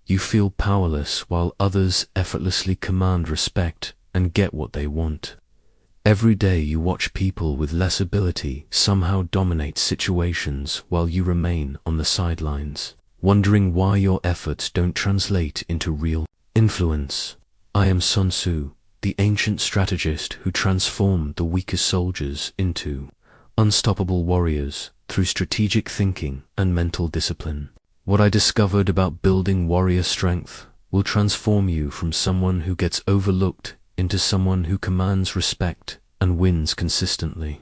You feel powerless while others effortlessly command respect and get what they want. Every day you watch people with less ability somehow dominate situations while you remain on the sidelines, wondering why your efforts don't translate into real influence. I am Sun Tzu, the ancient strategist who transformed the weakest soldiers into unstoppable warriors through strategic thinking and mental discipline. What I discovered about building warrior strength will transform you from someone who gets overlooked into someone who commands respect and wins consistently.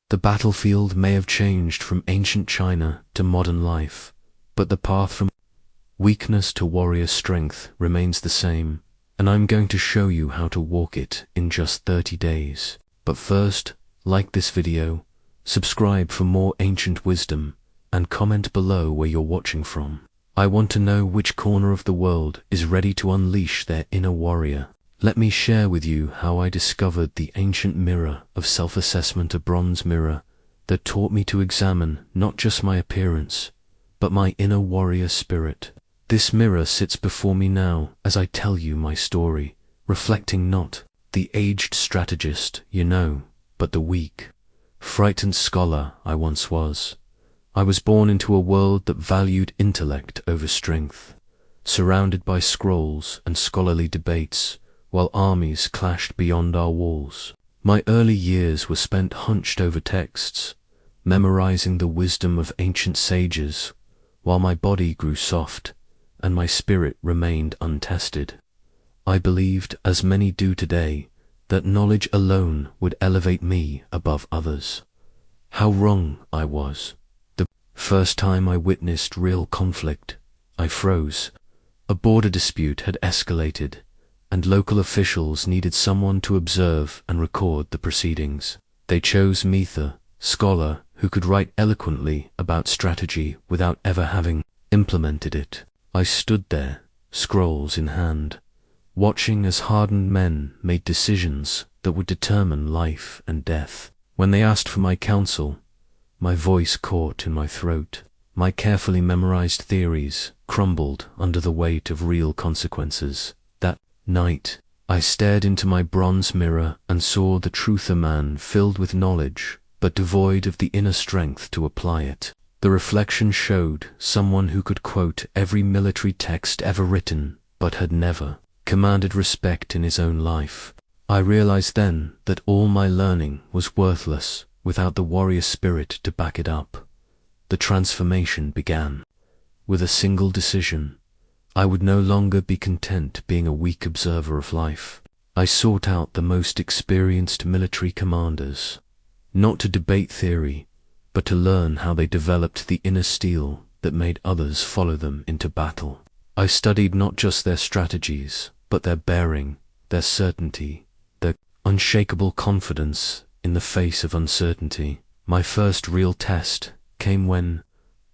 The battlefield may have changed from ancient China to modern life, but the path from weakness to warrior strength remains the same, and I'm going to show you how to walk it in just 30 days. But first, like this video, subscribe for more ancient wisdom, and comment below where you're watching from. I want to know which corner of the world is ready to unleash their inner warrior. Let me share with you how I discovered the ancient mirror of self-assessment, a bronze mirror that taught me to examine not just my appearance, but my inner warrior spirit. This mirror sits before me now as I tell you my story, reflecting not the aged strategist you know, but the weak, frightened scholar I once was. I was born into a world that valued intellect over strength, surrounded by scrolls and scholarly debates, while armies clashed beyond our walls. My early years were spent hunched over texts, memorizing the wisdom of ancient sages, while my body grew soft and my spirit remained untested. I believed, as many do today, that knowledge alone would elevate me above others. How wrong I was. The first time I witnessed real conflict, I froze. A border dispute had escalated, and local officials needed someone to observe and record the proceedings. They chose me, the scholar who could write eloquently about strategy without ever having implemented it. I stood there, scrolls in hand, watching as hardened men made decisions that would determine life and death. When they asked for my counsel, my voice caught in my throat. My carefully memorized theories crumbled under the weight of real consequences. That night, I stared into my bronze mirror and saw the truth, a man filled with knowledge, but devoid of the inner strength to apply it. The reflection showed someone who could quote every military text ever written, but had never commanded respect in his own life. I realized then that all my learning was worthless without the warrior spirit to back it up. The transformation began. With a single decision, I would no longer be content being a weak observer of life. I sought out the most experienced military commanders, not to debate theory, but to learn how they developed the inner steel that made others follow them into battle. I studied not just their strategies, but their bearing, their certainty, their unshakable confidence in the face of uncertainty. My first real test came when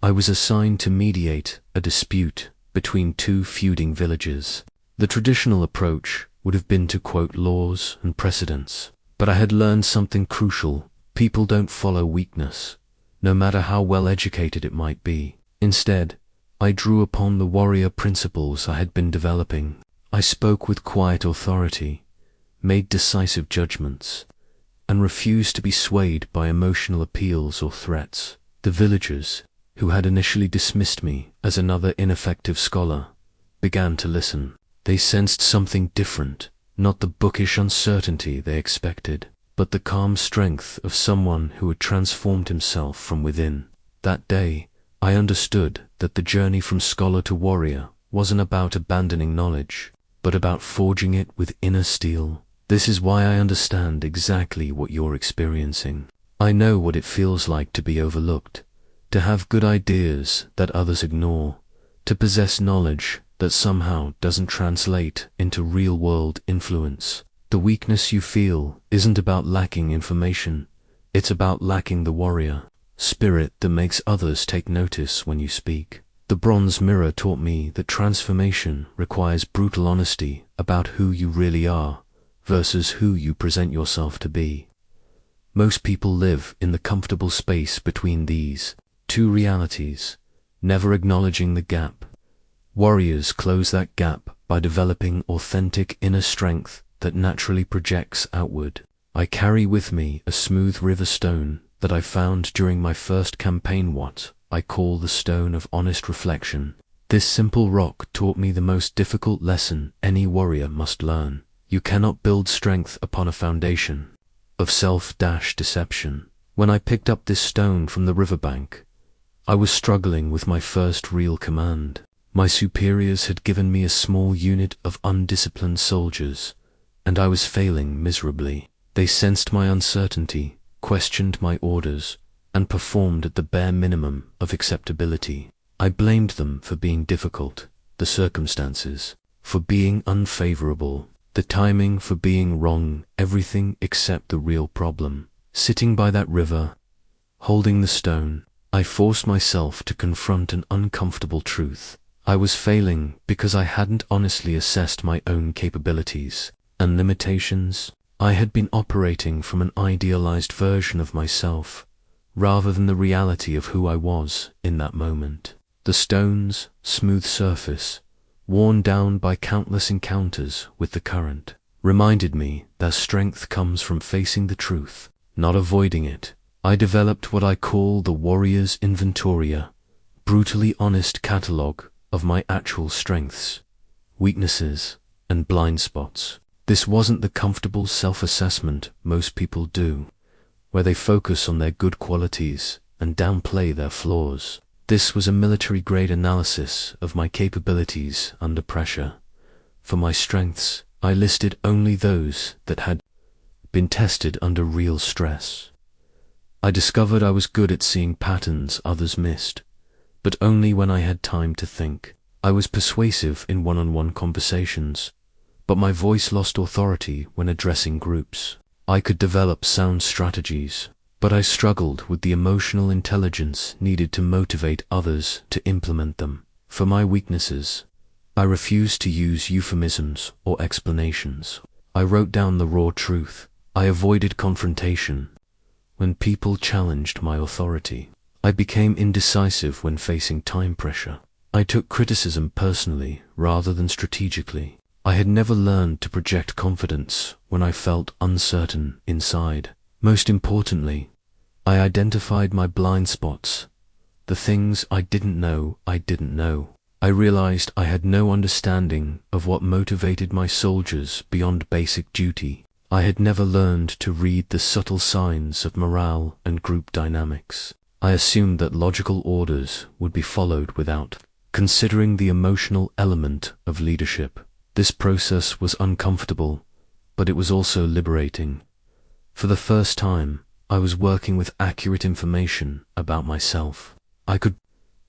I was assigned to mediate a dispute between two feuding villages. The traditional approach would have been to quote laws and precedents, but I had learned something crucial. People don't follow weakness, no matter how well educated it might be. Instead, I drew upon the warrior principles I had been developing. I spoke with quiet authority, made decisive judgments, and refused to be swayed by emotional appeals or threats. The villagers, who had initially dismissed me as another ineffective scholar, began to listen. They sensed something different, not the bookish uncertainty they expected, but the calm strength of someone who had transformed himself from within. That day, I understood that the journey from scholar to warrior wasn't about abandoning knowledge, but about forging it with inner steel. This is why I understand exactly what you're experiencing. I know what it feels like to be overlooked, to have good ideas that others ignore, to possess knowledge that somehow doesn't translate into real-world influence. The weakness you feel isn't about lacking information, it's about lacking the warrior spirit that makes others take notice when you speak. The bronze mirror taught me that transformation requires brutal honesty about who you really are versus who you present yourself to be. Most people live in the comfortable space between these two realities, never acknowledging the gap. Warriors close that gap by developing authentic inner strength that naturally projects outward. I carry with me a smooth river stone that I found during my first campaign, what I call the stone of honest reflection. This simple rock taught me the most difficult lesson any warrior must learn. You cannot build strength upon a foundation of self-deception. When I picked up this stone from the riverbank, I was struggling with my first real command. My superiors had given me a small unit of undisciplined soldiers, and I was failing miserably. They sensed my uncertainty, questioned my orders, and performed at the bare minimum of acceptability. I blamed them for being difficult, the circumstances for being unfavorable, the timing for being wrong, everything except the real problem. Sitting by that river, holding the stone, I forced myself to confront an uncomfortable truth. I was failing because I hadn't honestly assessed my own capabilities and limitations. I had been operating from an idealized version of myself, rather than the reality of who I was in that moment. The stone's smooth surface, worn down by countless encounters with the current, reminded me that strength comes from facing the truth, not avoiding it. I developed what I call the warrior's inventoria, brutally honest catalogue of my actual strengths, weaknesses, and blind spots. This wasn't the comfortable self-assessment most people do, where they focus on their good qualities and downplay their flaws. This was a military-grade analysis of my capabilities under pressure. For my strengths, I listed only those that had been tested under real stress. I discovered I was good at seeing patterns others missed, but only when I had time to think. I was persuasive in one-on-one conversations, but my voice lost authority when addressing groups. I could develop sound strategies, but I struggled with the emotional intelligence needed to motivate others to implement them. For my weaknesses, I refused to use euphemisms or explanations. I wrote down the raw truth. I avoided confrontation when people challenged my authority. I became indecisive when facing time pressure. I took criticism personally rather than strategically. I had never learned to project confidence when I felt uncertain inside. Most importantly, I identified my blind spots, the things I didn't know I didn't know. I realized I had no understanding of what motivated my soldiers beyond basic duty. I had never learned to read the subtle signs of morale and group dynamics. I assumed that logical orders would be followed without considering the emotional element of leadership. This process was uncomfortable, but it was also liberating. For the first time, I was working with accurate information about myself. I could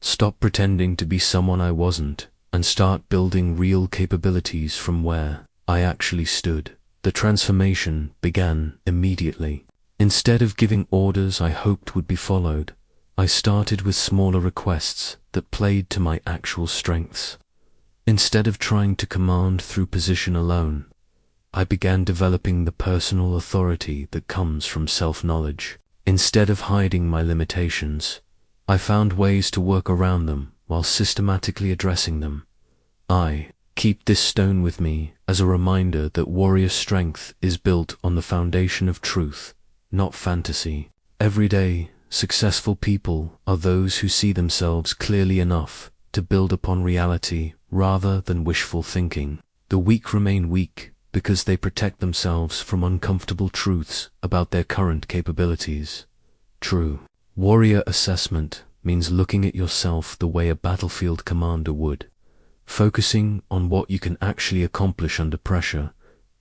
stop pretending to be someone I wasn't and start building real capabilities from where I actually stood. The transformation began immediately. Instead of giving orders I hoped would be followed, I started with smaller requests that played to my actual strengths. Instead of trying to command through position alone, I began developing the personal authority that comes from self-knowledge. Instead of hiding my limitations, I found ways to work around them while systematically addressing them. I keep this stone with me as a reminder that warrior strength is built on the foundation of truth, not fantasy. Every day, successful people are those who see themselves clearly enough to build upon reality rather than wishful thinking. The weak remain weak because they protect themselves from uncomfortable truths about their current capabilities. True warrior assessment means looking at yourself the way a battlefield commander would, focusing on what you can actually accomplish under pressure,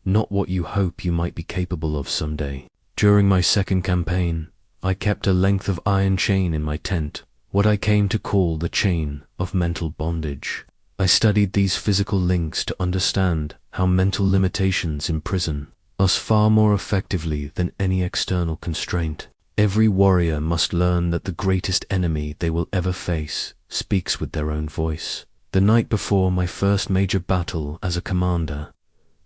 not what you hope you might be capable of someday. During my second campaign, I kept a length of iron chain in my tent, what I came to call the chain of mental bondage. I studied these physical links to understand how mental limitations imprison us far more effectively than any external constraint. Every warrior must learn that the greatest enemy they will ever face speaks with their own voice. The night before my first major battle as a commander,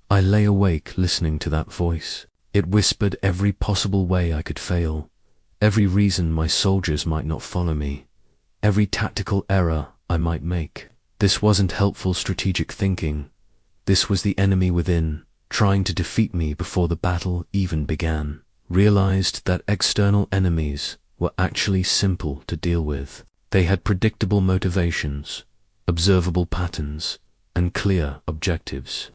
I lay awake listening to that voice. It whispered every possible way I could fail, every reason my soldiers might not follow me, every tactical error I might make. This wasn't helpful strategic thinking. This was the enemy within, trying to defeat me before the battle even began. Realized that external enemies were actually simple to deal with. They had predictable motivations, observable patterns, and clear objectives.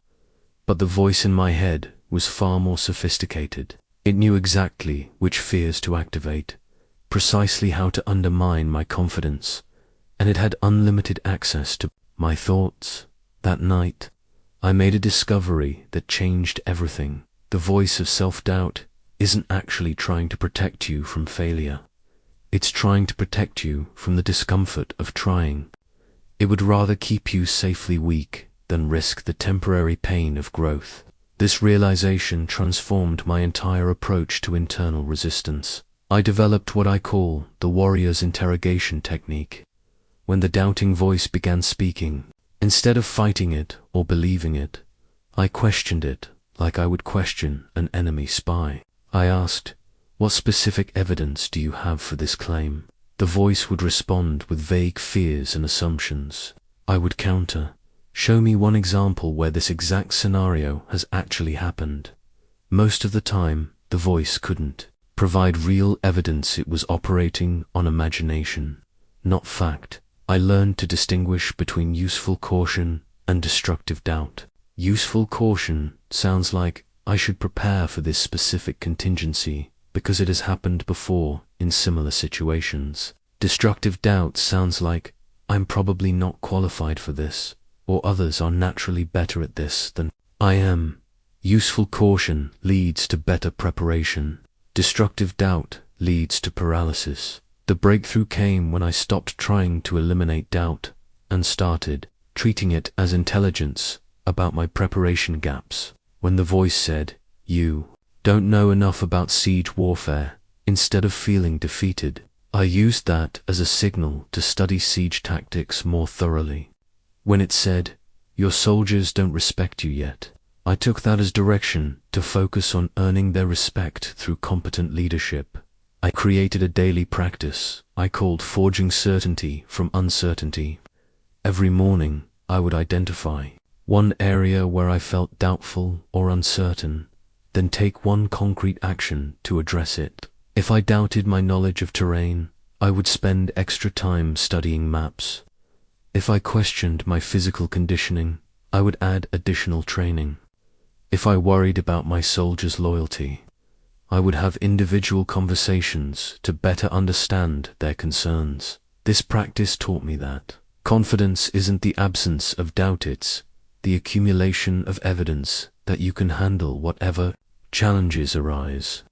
But the voice in my head was far more sophisticated. It knew exactly which fears to activate, precisely how to undermine my confidence, and it had unlimited access to my thoughts. That night, I made a discovery that changed everything. The voice of self-doubt isn't actually trying to protect you from failure. It's trying to protect you from the discomfort of trying. It would rather keep you safely weak than risk the temporary pain of growth. This realization transformed my entire approach to internal resistance. I developed what I call the warrior's interrogation technique. When the doubting voice began speaking, instead of fighting it or believing it, I questioned it like I would question an enemy spy. I asked, "What specific evidence do you have for this claim?" The voice would respond with vague fears and assumptions. I would counter, "Show me one example where this exact scenario has actually happened." Most of the time, the voice couldn't provide real evidence. It was operating on imagination, not fact. I learned to distinguish between useful caution and destructive doubt. Useful caution sounds like, "I should prepare for this specific contingency because it has happened before in similar situations." Destructive doubt sounds like, "I'm probably not qualified for this, or others are naturally better at this than I am." Useful caution leads to better preparation. Destructive doubt leads to paralysis. The breakthrough came when I stopped trying to eliminate doubt and started treating it as intelligence about my preparation gaps. When the voice said, "You don't know enough about siege warfare," instead of feeling defeated, I used that as a signal to study siege tactics more thoroughly. When it said, "Your soldiers don't respect you yet," I took that as direction to focus on earning their respect through competent leadership. I created a daily practice I called forging certainty from uncertainty. Every morning, I would identify one area where I felt doubtful or uncertain, then take one concrete action to address it. If I doubted my knowledge of terrain, I would spend extra time studying maps. If I questioned my physical conditioning, I would add additional training. If I worried about my soldiers' loyalty, I would have individual conversations to better understand their concerns. This practice taught me that confidence isn't the absence of doubt, it's the accumulation of evidence that you can handle whatever challenges arise.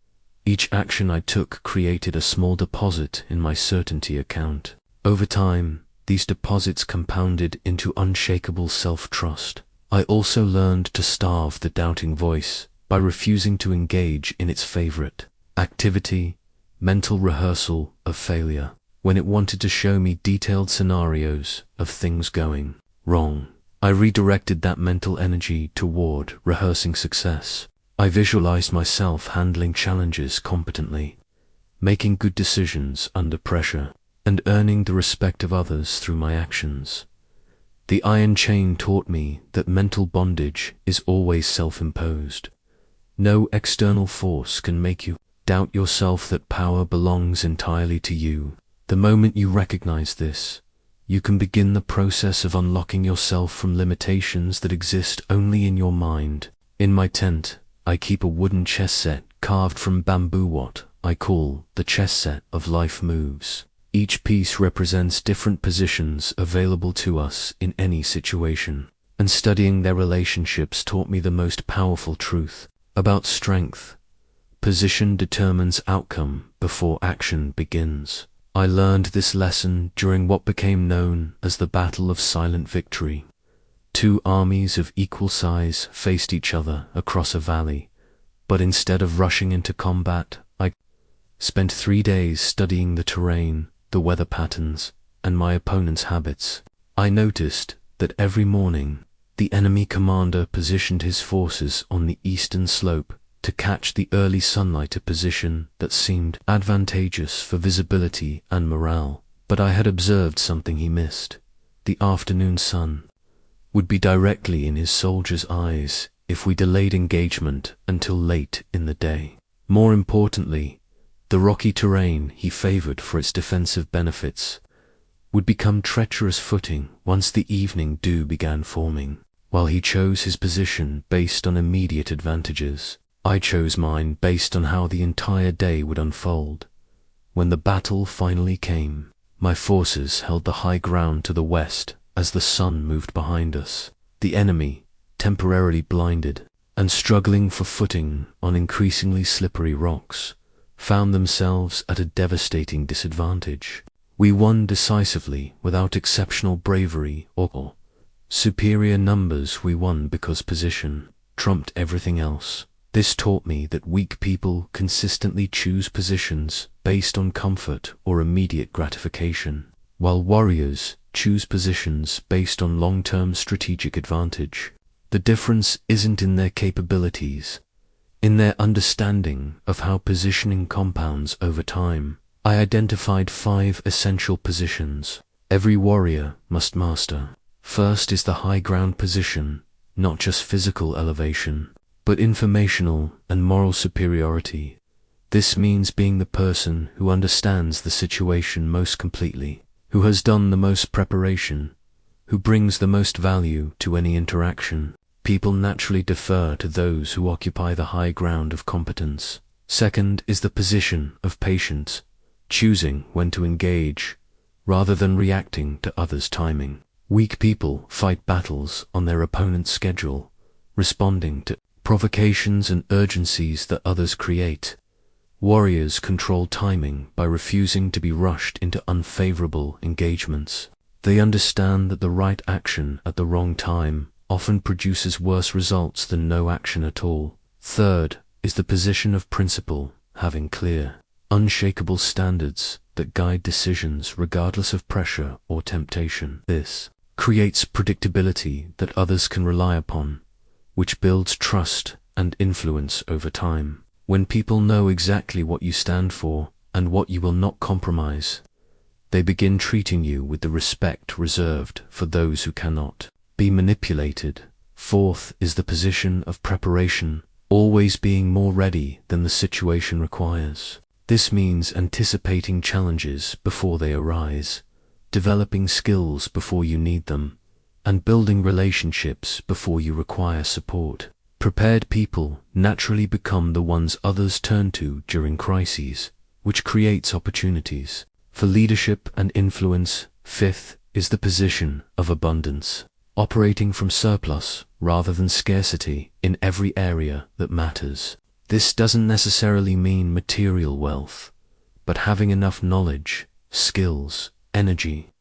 Each action I took created a small deposit in my certainty account. Over time, these deposits compounded into unshakable self-trust. I also learned to starve the doubting voice by refusing to engage in its favorite activity, mental rehearsal of failure. When it wanted to show me detailed scenarios of things going wrong, I redirected that mental energy toward rehearsing success. I visualized myself handling challenges competently, making good decisions under pressure, and earning the respect of others through my actions. The iron chain taught me that mental bondage is always self-imposed. No external force can make you doubt yourself, that power belongs entirely to you. The moment you recognize this, you can begin the process of unlocking yourself from limitations that exist only in your mind. In my tent, I keep a wooden chess set carved from bamboo, what I call the chess set of life moves. Each piece represents different positions available to us in any situation, and studying their relationships taught me the most powerful truth about strength. Position determines outcome before action begins. I learned this lesson during what became known as the Battle of Silent Victory. Two armies of equal size faced each other across a valley, but instead of rushing into combat, I spent 3 days studying the terrain, the weather patterns, and my opponent's habits. I noticed that every morning, the enemy commander positioned his forces on the eastern slope to catch the early sunlight, a position that seemed advantageous for visibility and morale. But I had observed something he missed. the afternoon sun, would be directly in his soldiers' eyes if we delayed engagement until late in the day. More importantly, the rocky terrain he favored for its defensive benefits would become treacherous footing once the evening dew began forming. While he chose his position based on immediate advantages, I chose mine based on how the entire day would unfold. When the battle finally came, my forces held the high ground to the west as the sun moved behind us. The enemy, temporarily blinded and struggling for footing on increasingly slippery rocks, found themselves at a devastating disadvantage. We won decisively without exceptional bravery or superior numbers. We won because position trumped everything else. This taught me that weak people consistently choose positions based on comfort or immediate gratification, while warriors choose positions based on long-term strategic advantage. The difference isn't in their capabilities, in their understanding of how positioning compounds over time. I identified 5 essential positions every warrior must master. First is the high ground position, not just physical elevation, but informational and moral superiority. This means being the person who understands the situation most completely, who has done the most preparation, who brings the most value to any interaction. People naturally defer to those who occupy the high ground of competence. Second is the position of patience, choosing when to engage, rather than reacting to others' timing. Weak people fight battles on their opponent's schedule, responding to provocations and urgencies that others create. Warriors control timing by refusing to be rushed into unfavorable engagements. They understand that the right action at the wrong time often produces worse results than no action at all. Third is the position of principle, having clear, unshakable standards that guide decisions regardless of pressure or temptation. This creates predictability that others can rely upon, which builds trust and influence over time. When people know exactly what you stand for and what you will not compromise, they begin treating you with the respect reserved for those who cannot be manipulated. Fourth is the position of preparation, always being more ready than the situation requires. This means anticipating challenges before they arise, developing skills before you need them, and building relationships before you require support. Prepared people naturally become the ones others turn to during crises, which creates opportunities for leadership and influence. Fifth is the position of abundance, operating from surplus rather than scarcity in every area that matters. This doesn't necessarily mean material wealth, but having enough knowledge, skills, energy,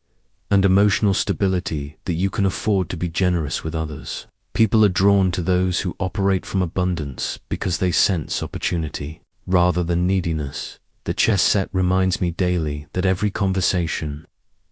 and emotional stability that you can afford to be generous with others. People are drawn to those who operate from abundance because they sense opportunity rather than neediness. The chess set reminds me daily that every conversation,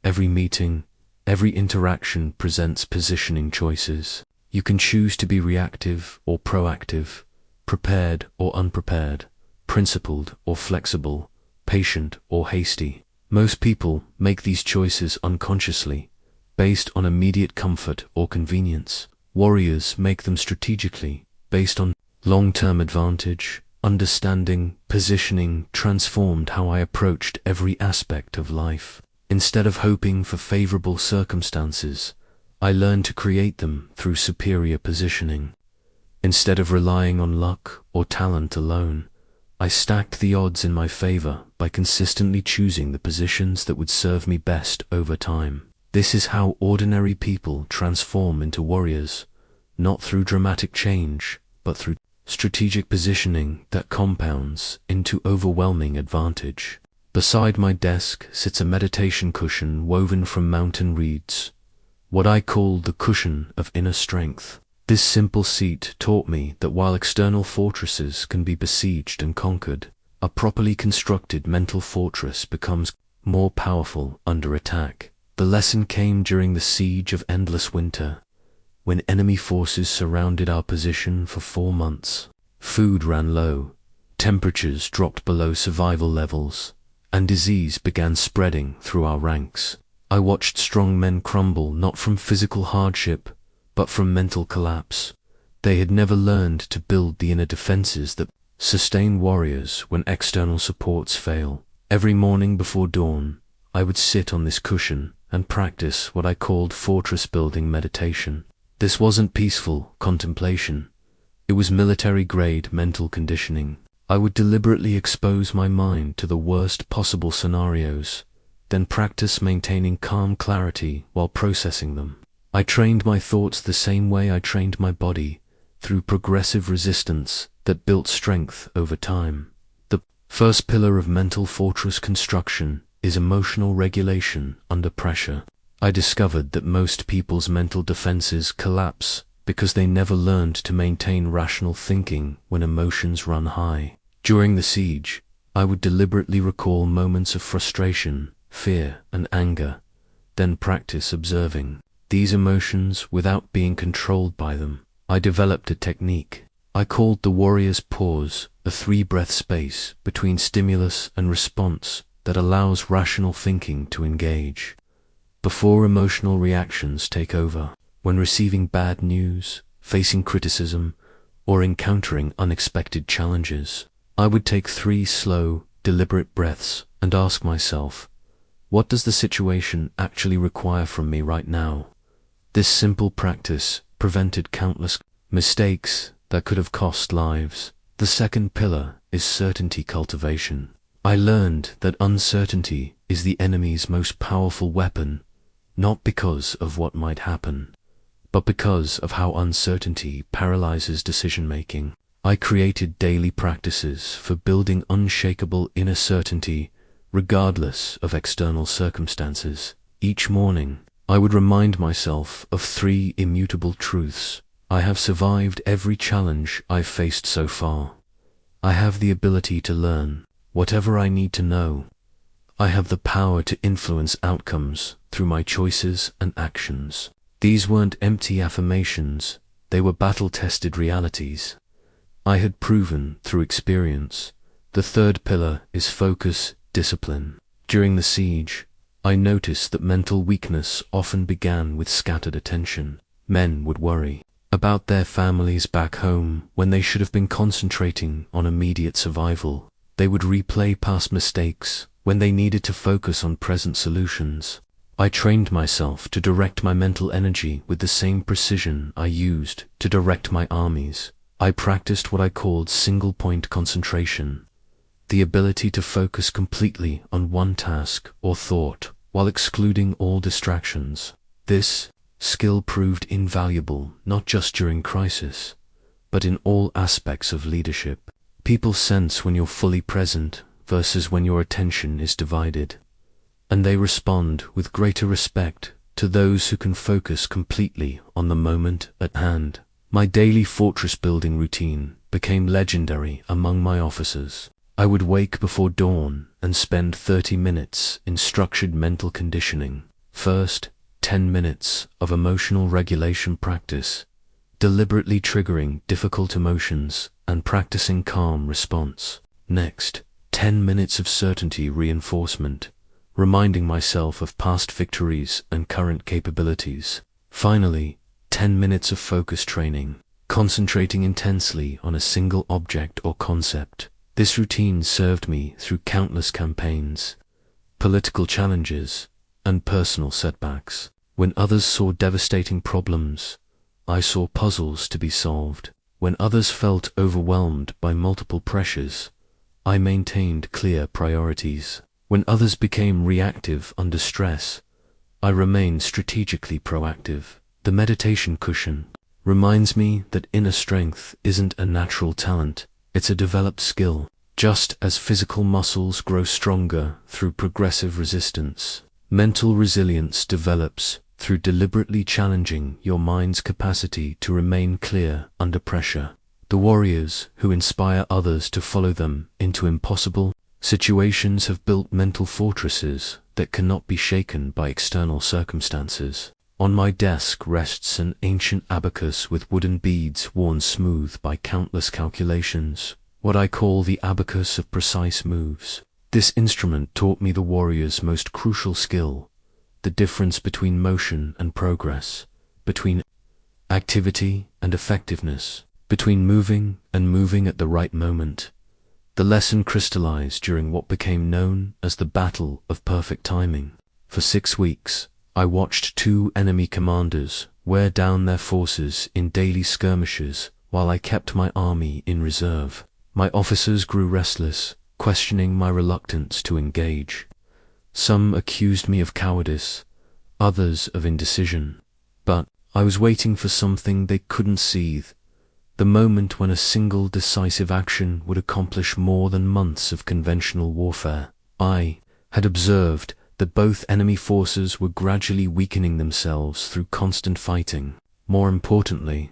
every meeting, every interaction presents positioning choices. You can choose to be reactive or proactive, prepared or unprepared, principled or flexible, patient or hasty. Most people make these choices unconsciously, based on immediate comfort or convenience. Warriors make them strategically, based on long-term advantage. Understanding positioning transformed how I approached every aspect of life. Instead of hoping for favorable circumstances, I learned to create them through superior positioning. Instead of relying on luck or talent alone, I stacked the odds in my favor by consistently choosing the positions that would serve me best over time. This is how ordinary people transform into warriors, not through dramatic change, but through strategic positioning that compounds into overwhelming advantage. Beside my desk sits a meditation cushion woven from mountain reeds, what I call the cushion of inner strength. This simple seat taught me that while external fortresses can be besieged and conquered, a properly constructed mental fortress becomes more powerful under attack. The lesson came during the siege of endless winter, when enemy forces surrounded our position for 4 months. Food ran low, temperatures dropped below survival levels, and disease began spreading through our ranks. I watched strong men crumble not from physical hardship, but from mental collapse. They had never learned to build the inner defenses that sustain warriors when external supports fail. Every morning before dawn, I would sit on this cushion and practice what I called fortress-building meditation. This wasn't peaceful contemplation. It was military-grade mental conditioning. I would deliberately expose my mind to the worst possible scenarios, then practice maintaining calm clarity while processing them. I trained my thoughts the same way I trained my body, through progressive resistance that built strength over time. The first pillar of mental fortress construction is emotional regulation under pressure. I discovered that most people's mental defenses collapse because they never learned to maintain rational thinking when emotions run high. During the siege, I would deliberately recall moments of frustration, fear, and anger, then practice observing these emotions without being controlled by them. I developed a technique I called the warrior's pause, a 3-breath space between stimulus and response that allows rational thinking to engage before emotional reactions take over. When receiving bad news, facing criticism, or encountering unexpected challenges, I would take 3 slow, deliberate breaths and ask myself, what does the situation actually require from me right now? This simple practice prevented countless mistakes that could have cost lives. The second pillar is certainty cultivation. I learned that uncertainty is the enemy's most powerful weapon, not because of what might happen, but because of how uncertainty paralyzes decision-making. I created daily practices for building unshakable inner certainty regardless of external circumstances. Each morning, I would remind myself of 3 immutable truths. I have survived every challenge I've faced so far. I have the ability to learn whatever I need to know. I have the power to influence outcomes through my choices and actions. These weren't empty affirmations, they were battle-tested realities I had proven through experience. The third pillar is focus, discipline. During the siege, I noticed that mental weakness often began with scattered attention. Men would worry about their families back home when they should have been concentrating on immediate survival. They would replay past mistakes when they needed to focus on present solutions. I trained myself to direct my mental energy with the same precision I used to direct my armies. I practiced what I called single-point concentration, the ability to focus completely on one task or thought while excluding all distractions. This skill proved invaluable not just during crisis, but in all aspects of leadership. People sense when you're fully present versus when your attention is divided, and they respond with greater respect to those who can focus completely on the moment at hand. My daily fortress-building routine became legendary among my officers. I would wake before dawn and spend 30 minutes in structured mental conditioning. First, 10 minutes of emotional regulation practice, deliberately triggering difficult emotions and practicing calm response. Next, 10 minutes of certainty reinforcement, reminding myself of past victories and current capabilities. Finally, 10 minutes of focus training, concentrating intensely on a single object or concept. This routine served me through countless campaigns, political challenges, and personal setbacks. When others saw devastating problems, I saw puzzles to be solved. When others felt overwhelmed by multiple pressures, I maintained clear priorities. When others became reactive under stress, I remained strategically proactive. The meditation cushion reminds me that inner strength isn't a natural talent, it's a developed skill. Just as physical muscles grow stronger through progressive resistance, mental resilience develops through deliberately challenging your mind's capacity to remain clear under pressure. The warriors who inspire others to follow them into impossible situations have built mental fortresses that cannot be shaken by external circumstances. On my desk rests an ancient abacus with wooden beads worn smooth by countless calculations, what I call the abacus of precise moves. This instrument taught me the warrior's most crucial skill, the the difference between motion and progress, between activity and effectiveness, between moving and moving at the right moment. The lesson crystallized during what became known as the Battle of Perfect Timing. For 6 weeks, I watched 2 enemy commanders wear down their forces in daily skirmishes while I kept my army in reserve. My officers grew restless, questioning my reluctance to engage. Some accused me of cowardice, others of indecision. But I was waiting for something they couldn't see, the moment when a single decisive action would accomplish more than months of conventional warfare. I had observed that both enemy forces were gradually weakening themselves through constant fighting. More importantly,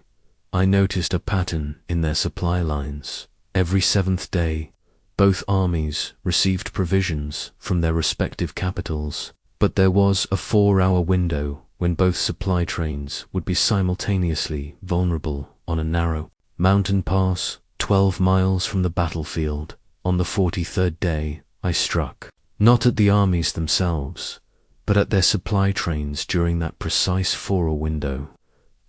I noticed a pattern in their supply lines. Every 7th day, both armies received provisions from their respective capitals, but there was a 4-hour window when both supply trains would be simultaneously vulnerable on a narrow mountain pass 12 miles from the battlefield. On the 43rd day, I struck, not at the armies themselves, but at their supply trains during that precise 4-hour window.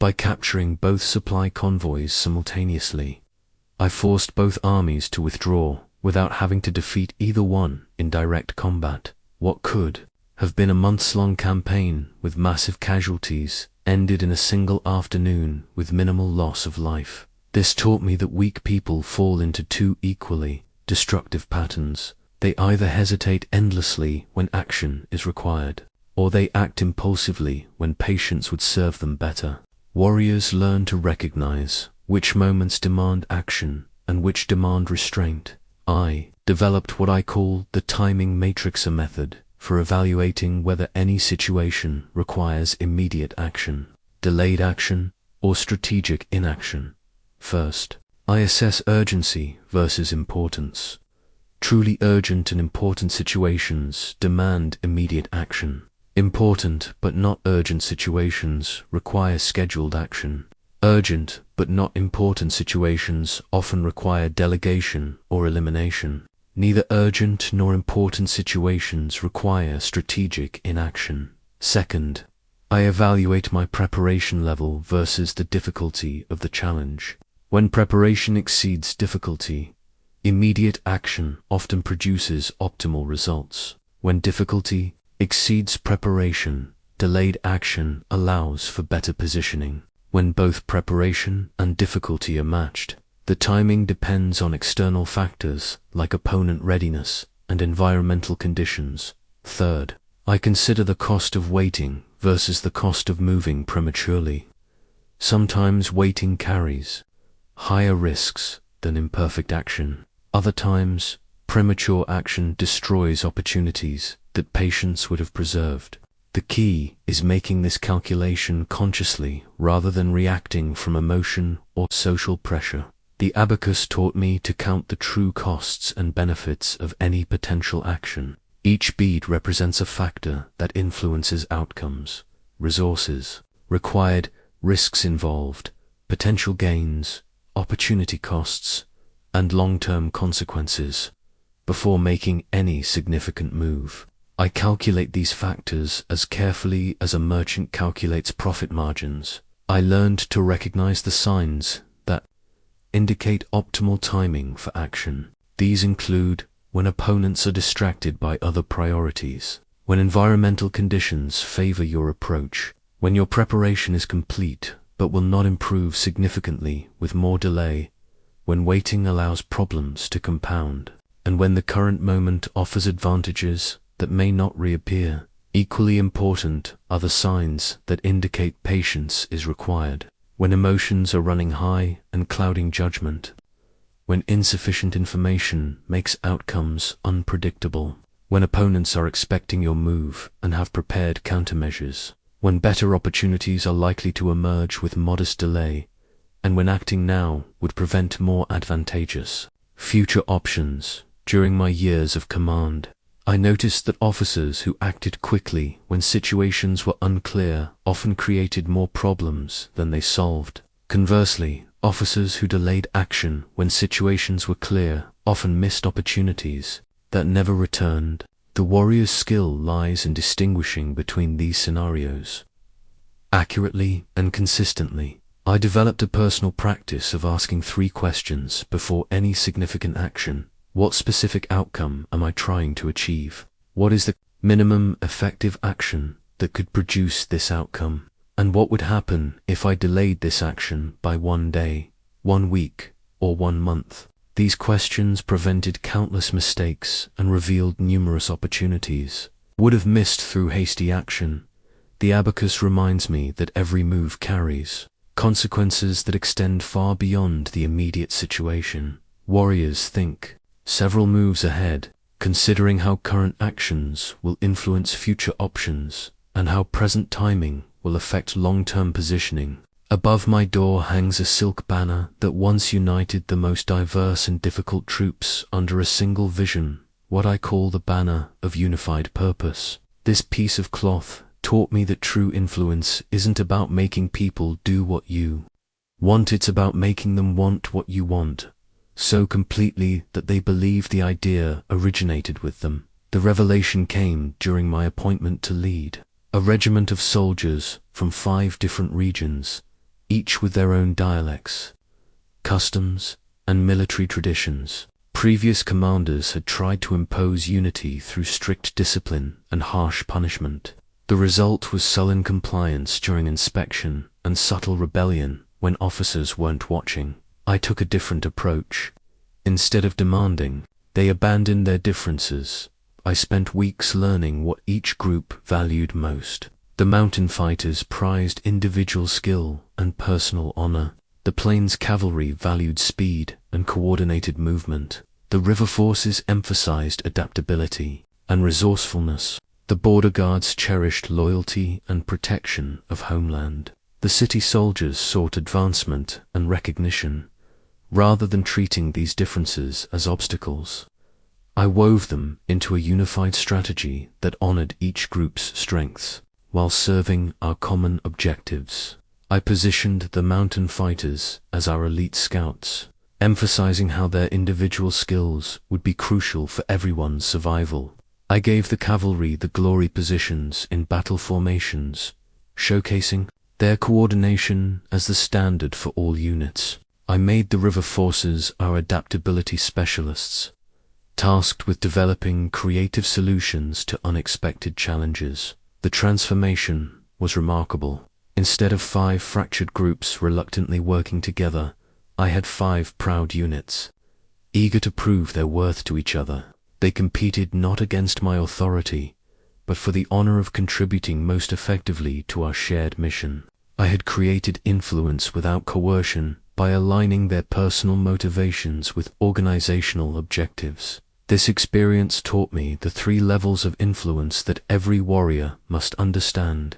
By capturing both supply convoys simultaneously, I forced both armies to withdraw without having to defeat either one in direct combat. What could have been a months-long campaign with massive casualties ended in a single afternoon with minimal loss of life. This taught me that weak people fall into 2 equally destructive patterns. They either hesitate endlessly when action is required, or they act impulsively when patience would serve them better. Warriors learn to recognize which moments demand action and which demand restraint. I developed what I call the timing matrixer method for evaluating whether any situation requires immediate action, delayed action, or strategic inaction. First, I assess urgency versus importance. Truly urgent and important situations demand immediate action. Important but not urgent situations require scheduled action. Urgent but not important situations often require delegation or elimination. Neither urgent nor important situations require strategic inaction. Second, I evaluate my preparation level versus the difficulty of the challenge. When preparation exceeds difficulty, immediate action often produces optimal results. When difficulty exceeds preparation, delayed action allows for better positioning. When both preparation and difficulty are matched, the timing depends on external factors like opponent readiness and environmental conditions. Third, I consider the cost of waiting versus the cost of moving prematurely. Sometimes waiting carries higher risks than imperfect action. Other times, premature action destroys opportunities that patience would have preserved. The key is making this calculation consciously rather than reacting from emotion or social pressure. The abacus taught me to count the true costs and benefits of any potential action. Each bead represents a factor that influences outcomes, resources required, risks involved, potential gains, opportunity costs, and long-term consequences. Before making any significant move, I calculate these factors as carefully as a merchant calculates profit margins. I learned to recognize the signs that indicate optimal timing for action. These include when opponents are distracted by other priorities, when environmental conditions favor your approach, when your preparation is complete but will not improve significantly with more delay, when waiting allows problems to compound, and when the current moment offers advantages that may not reappear. Equally important are the signs that indicate patience is required, when emotions are running high and clouding judgment, when insufficient information makes outcomes unpredictable, when opponents are expecting your move and have prepared countermeasures, when better opportunities are likely to emerge with modest delay, and when acting now would prevent more advantageous future options. During my years of command, I noticed that officers who acted quickly when situations were unclear often created more problems than they solved. Conversely, officers who delayed action when situations were clear often missed opportunities that never returned. The warrior's skill lies in distinguishing between these scenarios. Accurately and consistently, I developed a personal practice of asking 3 questions before any significant action. What specific outcome am I trying to achieve? What is the minimum effective action that could produce this outcome? And what would happen if I delayed this action by 1 day, 1 week, or 1 month? These questions prevented countless mistakes and revealed numerous opportunities. Would have missed through hasty action. The abacus reminds me that every move carries consequences that extend far beyond the immediate situation. Warriors think several moves ahead, considering how current actions will influence future options and how present timing will affect long-term positioning. Above my door hangs a silk banner that once united the most diverse and difficult troops under a single vision, what I call the banner of unified purpose. This piece of cloth taught me that true influence isn't about making people do what you want, it's about making them want what you want, so completely that they believe the idea originated with them. The revelation came during my appointment to lead a regiment of soldiers from 5 different regions, each with their own dialects, customs, and military traditions. Previous commanders had tried to impose unity through strict discipline and harsh punishment. The result was sullen compliance during inspection and subtle rebellion when officers weren't watching. I took a different approach. Instead of demanding, they abandoned their differences. I spent weeks learning what each group valued most. The mountain fighters prized individual skill and personal honor. The plains cavalry valued speed and coordinated movement. The river forces emphasized adaptability and resourcefulness. The border guards cherished loyalty and protection of homeland. The city soldiers sought advancement and recognition, rather than treating these differences as obstacles. I wove them into a unified strategy that honored each group's strengths, while serving our common objectives. I positioned the mountain fighters as our elite scouts, emphasizing how their individual skills would be crucial for everyone's survival. I gave the cavalry the glory positions in battle formations, showcasing their coordination as the standard for all units. I made the river forces our adaptability specialists, tasked with developing creative solutions to unexpected challenges. The transformation was remarkable. Instead of 5 fractured groups reluctantly working together, I had 5 proud units, eager to prove their worth to each other. They competed not against my authority, but for the honor of contributing most effectively to our shared mission. I had created influence without coercion by aligning their personal motivations with organizational objectives. This experience taught me the 3 levels of influence that every warrior must understand.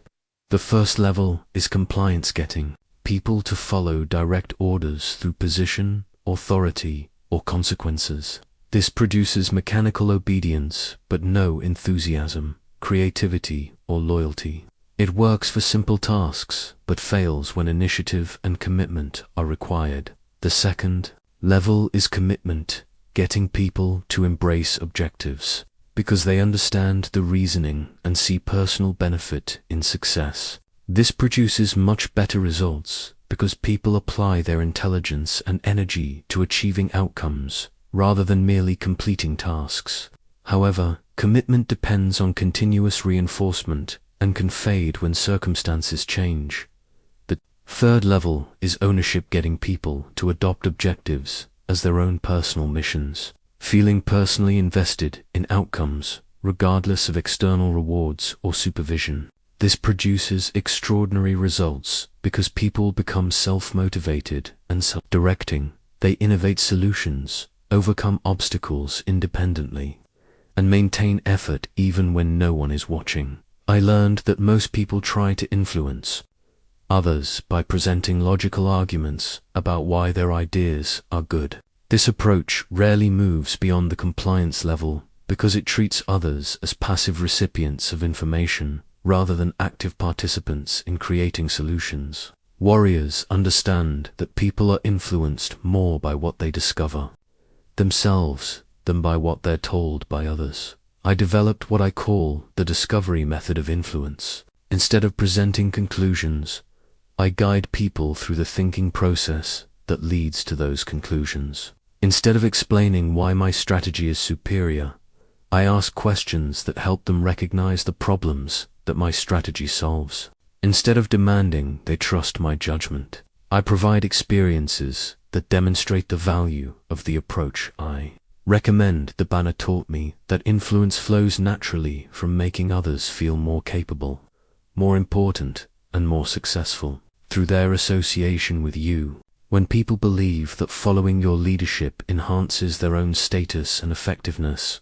The first level is compliance, getting people to follow direct orders through position, authority, or consequences. This produces mechanical obedience, but no enthusiasm, creativity, or loyalty. It works for simple tasks, but fails when initiative and commitment are required. The second level is commitment, getting people to embrace objectives, because they understand the reasoning and see personal benefit in success. This produces much better results, because people apply their intelligence and energy to achieving outcomes, rather than merely completing tasks. However, commitment depends on continuous reinforcement and can fade when circumstances change. The third level is ownership, getting people to adopt objectives as their own personal missions, feeling personally invested in outcomes, regardless of external rewards or supervision. This produces extraordinary results because people become self-motivated and self-directing. They innovate solutions, overcome obstacles independently, and maintain effort even when no one is watching. I learned that most people try to influence others by presenting logical arguments about why their ideas are good. This approach rarely moves beyond the compliance level because it treats others as passive recipients of information rather than active participants in creating solutions. Warriors understand that people are influenced more by what they discover themselves than by what they're told by others. I developed what I call the discovery method of influence. Instead of presenting conclusions, I guide people through the thinking process that leads to those conclusions. Instead of explaining why my strategy is superior, I ask questions that help them recognize the problems that my strategy solves. Instead of demanding they trust my judgment, I provide experiences that demonstrate the value of the approach I recommend. The banner taught me that influence flows naturally from making others feel more capable, more important, and more successful through their association with you. When people believe that following your leadership enhances their own status and effectiveness,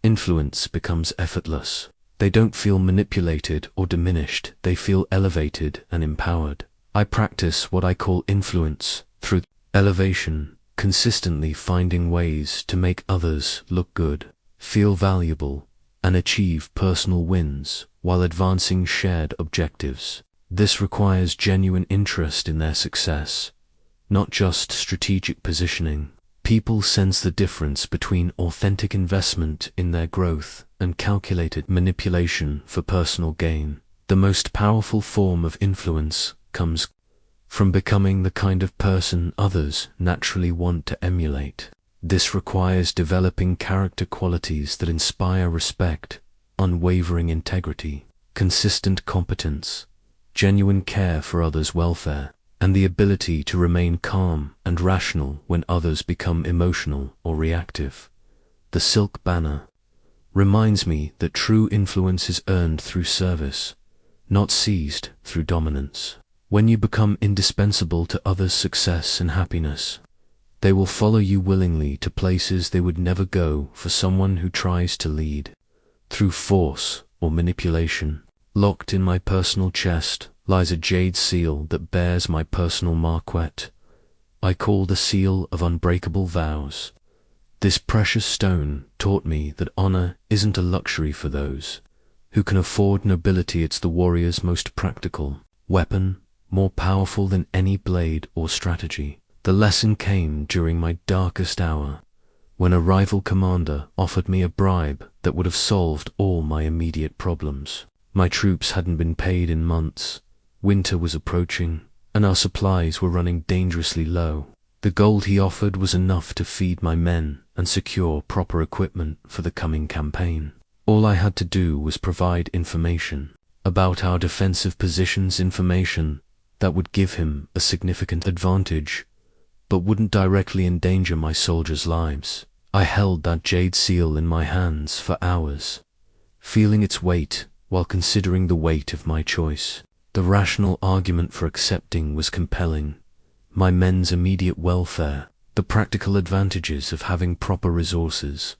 influence becomes effortless. They don't feel manipulated or diminished, they feel elevated and empowered. I practice what I call influence through elevation, consistently finding ways to make others look good, feel valuable, and achieve personal wins while advancing shared objectives. This requires genuine interest in their success, not just strategic positioning. People sense the difference between authentic investment in their growth and calculated manipulation for personal gain. The most powerful form of influence comes from becoming the kind of person others naturally want to emulate. This requires developing character qualities that inspire respect, unwavering integrity, consistent competence, genuine care for others' welfare, and the ability to remain calm and rational when others become emotional or reactive. The silk banner reminds me that true influence is earned through service, not seized through dominance. When you become indispensable to others' success and happiness, they will follow you willingly to places they would never go for someone who tries to lead through force or manipulation. Locked in my personal chest lies a jade seal that bears my personal marquette. I call the seal of unbreakable vows. This precious stone taught me that honor isn't a luxury for those who can afford nobility. It's the warrior's most practical weapon, more powerful than any blade or strategy. The lesson came during my darkest hour, when a rival commander offered me a bribe that would have solved all my immediate problems. My troops hadn't been paid in months, winter was approaching, and our supplies were running dangerously low. The gold he offered was enough to feed my men and secure proper equipment for the coming campaign. All I had to do was provide information about our defensive positions, information that would give him a significant advantage, but wouldn't directly endanger my soldiers' lives. I held that jade seal in my hands for hours, feeling its weight while considering the weight of my choice. The rational argument for accepting was compelling. My men's immediate welfare, the practical advantages of having proper resources,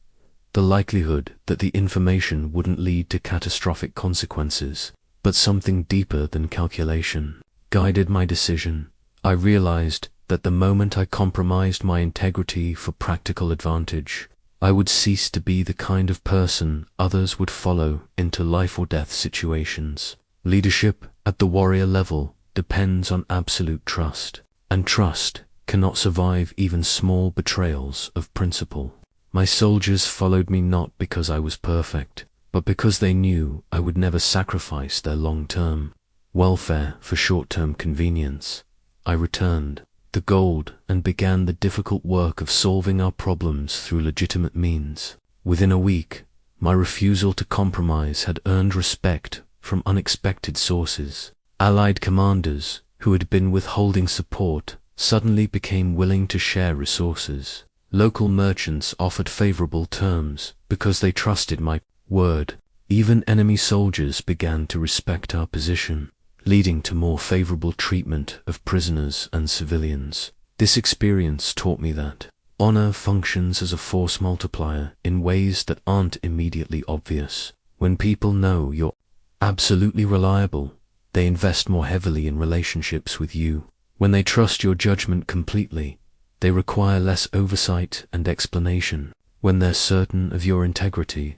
the likelihood that the information wouldn't lead to catastrophic consequences, but something deeper than calculation guided my decision. I realized that the moment I compromised my integrity for practical advantage, I would cease to be the kind of person others would follow into life or death situations. Leadership at the warrior level depends on absolute trust, and trust cannot survive even small betrayals of principle. My soldiers followed me not because I was perfect, but because they knew I would never sacrifice their long-term welfare for short-term convenience. I returned the gold and began the difficult work of solving our problems through legitimate means. Within a week, my refusal to compromise had earned respect from unexpected sources. Allied commanders who had been withholding support suddenly became willing to share resources. Local merchants offered favorable terms because they trusted my word. Even enemy soldiers began to respect our position, leading to more favorable treatment of prisoners and civilians. This experience taught me that honor functions as a force multiplier in ways that aren't immediately obvious. When people know you're absolutely reliable, they invest more heavily in relationships with you. When they trust your judgment completely, they require less oversight and explanation. When they're certain of your integrity,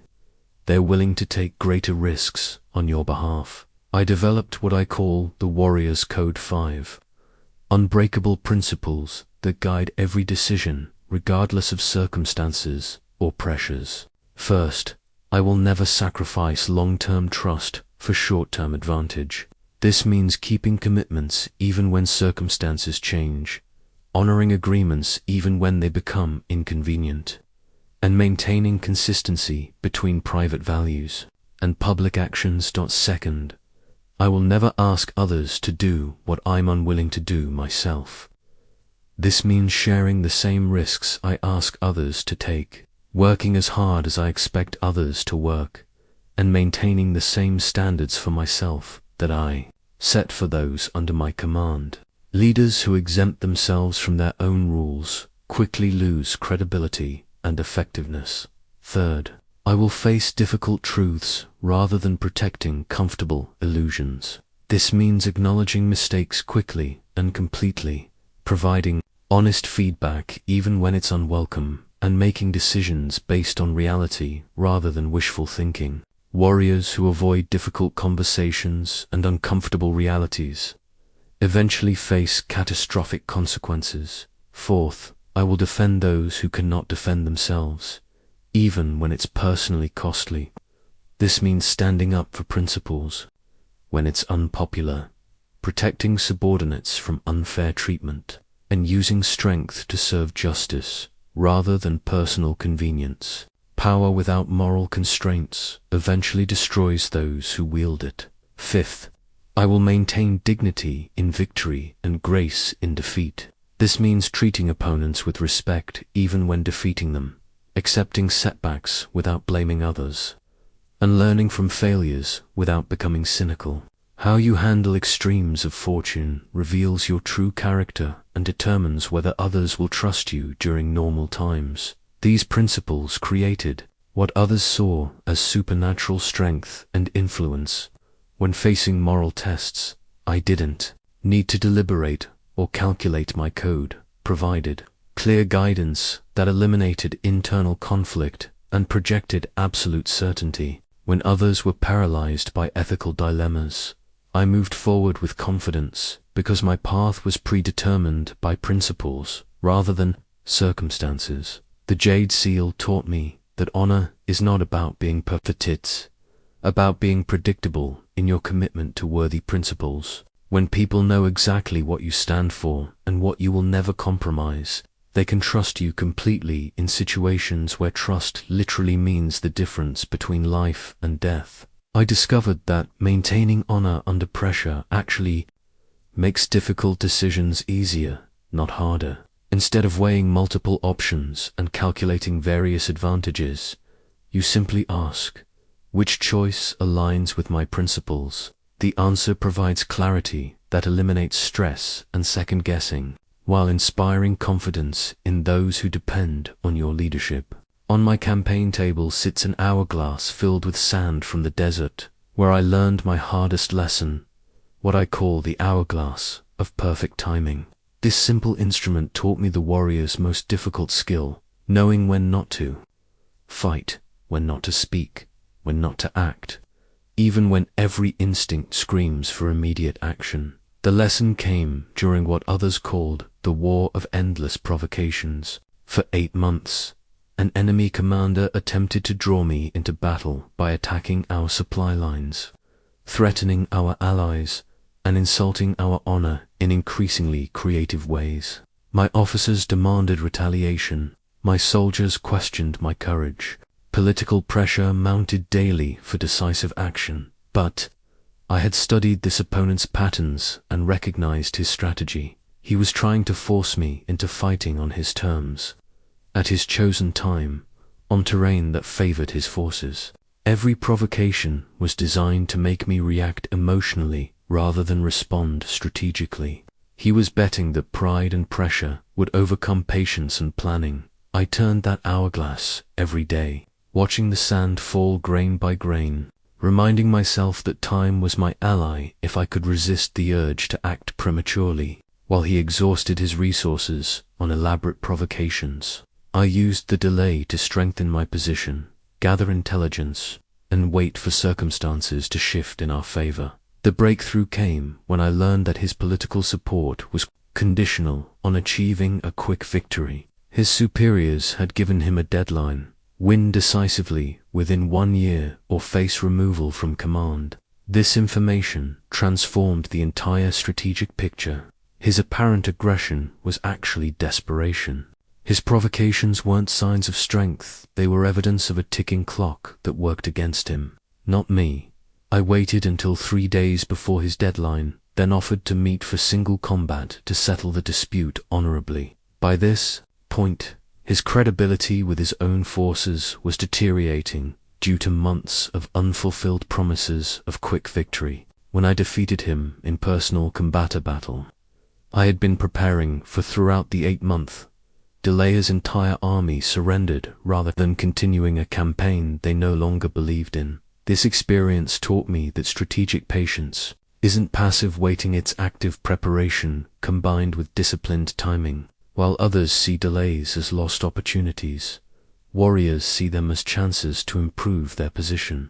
they're willing to take greater risks on your behalf. I developed what I call the Warrior's Code 5, unbreakable principles that guide every decision regardless of circumstances or pressures. First, I will never sacrifice long-term trust for short-term advantage. This means keeping commitments even when circumstances change, honoring agreements even when they become inconvenient, and maintaining consistency between private values and public actions. Second, I will never ask others to do what I'm unwilling to do myself. This means sharing the same risks I ask others to take, working as hard as I expect others to work, and maintaining the same standards for myself that I set for those under my command. Leaders who exempt themselves from their own rules quickly lose credibility and effectiveness. Third, I will face difficult truths rather than protecting comfortable illusions. This means acknowledging mistakes quickly and completely, providing honest feedback even when it's unwelcome, and making decisions based on reality rather than wishful thinking. Warriors who avoid difficult conversations and uncomfortable realities eventually face catastrophic consequences. Fourth, I will defend those who cannot defend themselves, even when it's personally costly. This means standing up for principles when it's unpopular, protecting subordinates from unfair treatment, and using strength to serve justice rather than personal convenience. Power without moral constraints eventually destroys those who wield it. Fifth, I will maintain dignity in victory and grace in defeat. This means treating opponents with respect even when defeating them, accepting setbacks without blaming others, and learning from failures without becoming cynical. How you handle extremes of fortune reveals your true character and determines whether others will trust you during normal times. These principles created what others saw as supernatural strength and influence. When facing moral tests, I didn't need to deliberate or calculate my code, provided clear guidance that eliminated internal conflict and projected absolute certainty. When others were paralyzed by ethical dilemmas, I moved forward with confidence because my path was predetermined by principles rather than circumstances. The Jade Seal taught me that honor is not about being perfect, it's about being predictable in your commitment to worthy principles. When people know exactly what you stand for and what you will never compromise, they can trust you completely in situations where trust literally means the difference between life and death. I discovered that maintaining honor under pressure actually makes difficult decisions easier, not harder. Instead of weighing multiple options and calculating various advantages, you simply ask, which choice aligns with my principles? The answer provides clarity that eliminates stress and second-guessing, while inspiring confidence in those who depend on your leadership. On my campaign table sits an hourglass filled with sand from the desert, where I learned my hardest lesson, what I call the hourglass of perfect timing. This simple instrument taught me the warrior's most difficult skill, knowing when not to fight, when not to speak, when not to act, even when every instinct screams for immediate action. The lesson came during what others called the War of Endless Provocations. For 8 months, an enemy commander attempted to draw me into battle by attacking our supply lines, threatening our allies, and insulting our honor in increasingly creative ways. My officers demanded retaliation. My soldiers questioned my courage. Political pressure mounted daily for decisive action. But I had studied this opponent's patterns and recognized his strategy. He was trying to force me into fighting on his terms, at his chosen time, on terrain that favored his forces. Every provocation was designed to make me react emotionally rather than respond strategically. He was betting that pride and pressure would overcome patience and planning. I turned that hourglass every day, watching the sand fall grain by grain, reminding myself that time was my ally if I could resist the urge to act prematurely. While he exhausted his resources on elaborate provocations, I used the delay to strengthen my position, gather intelligence, and wait for circumstances to shift in our favor. The breakthrough came when I learned that his political support was conditional on achieving a quick victory. His superiors had given him a deadline, win decisively within 1 year, or face removal from command. This information transformed the entire strategic picture. His apparent aggression was actually desperation. His provocations weren't signs of strength, they were evidence of a ticking clock that worked against him. Not me. I waited until 3 days before his deadline, then offered to meet for single combat to settle the dispute honorably. By this point, his credibility with his own forces was deteriorating due to months of unfulfilled promises of quick victory. When I defeated him in personal combat battle, I had been preparing for throughout the 8-month delay. His entire army surrendered rather than continuing a campaign they no longer believed in. This experience taught me that strategic patience isn't passive waiting, it's active preparation combined with disciplined timing. While others see delays as lost opportunities, warriors see them as chances to improve their position,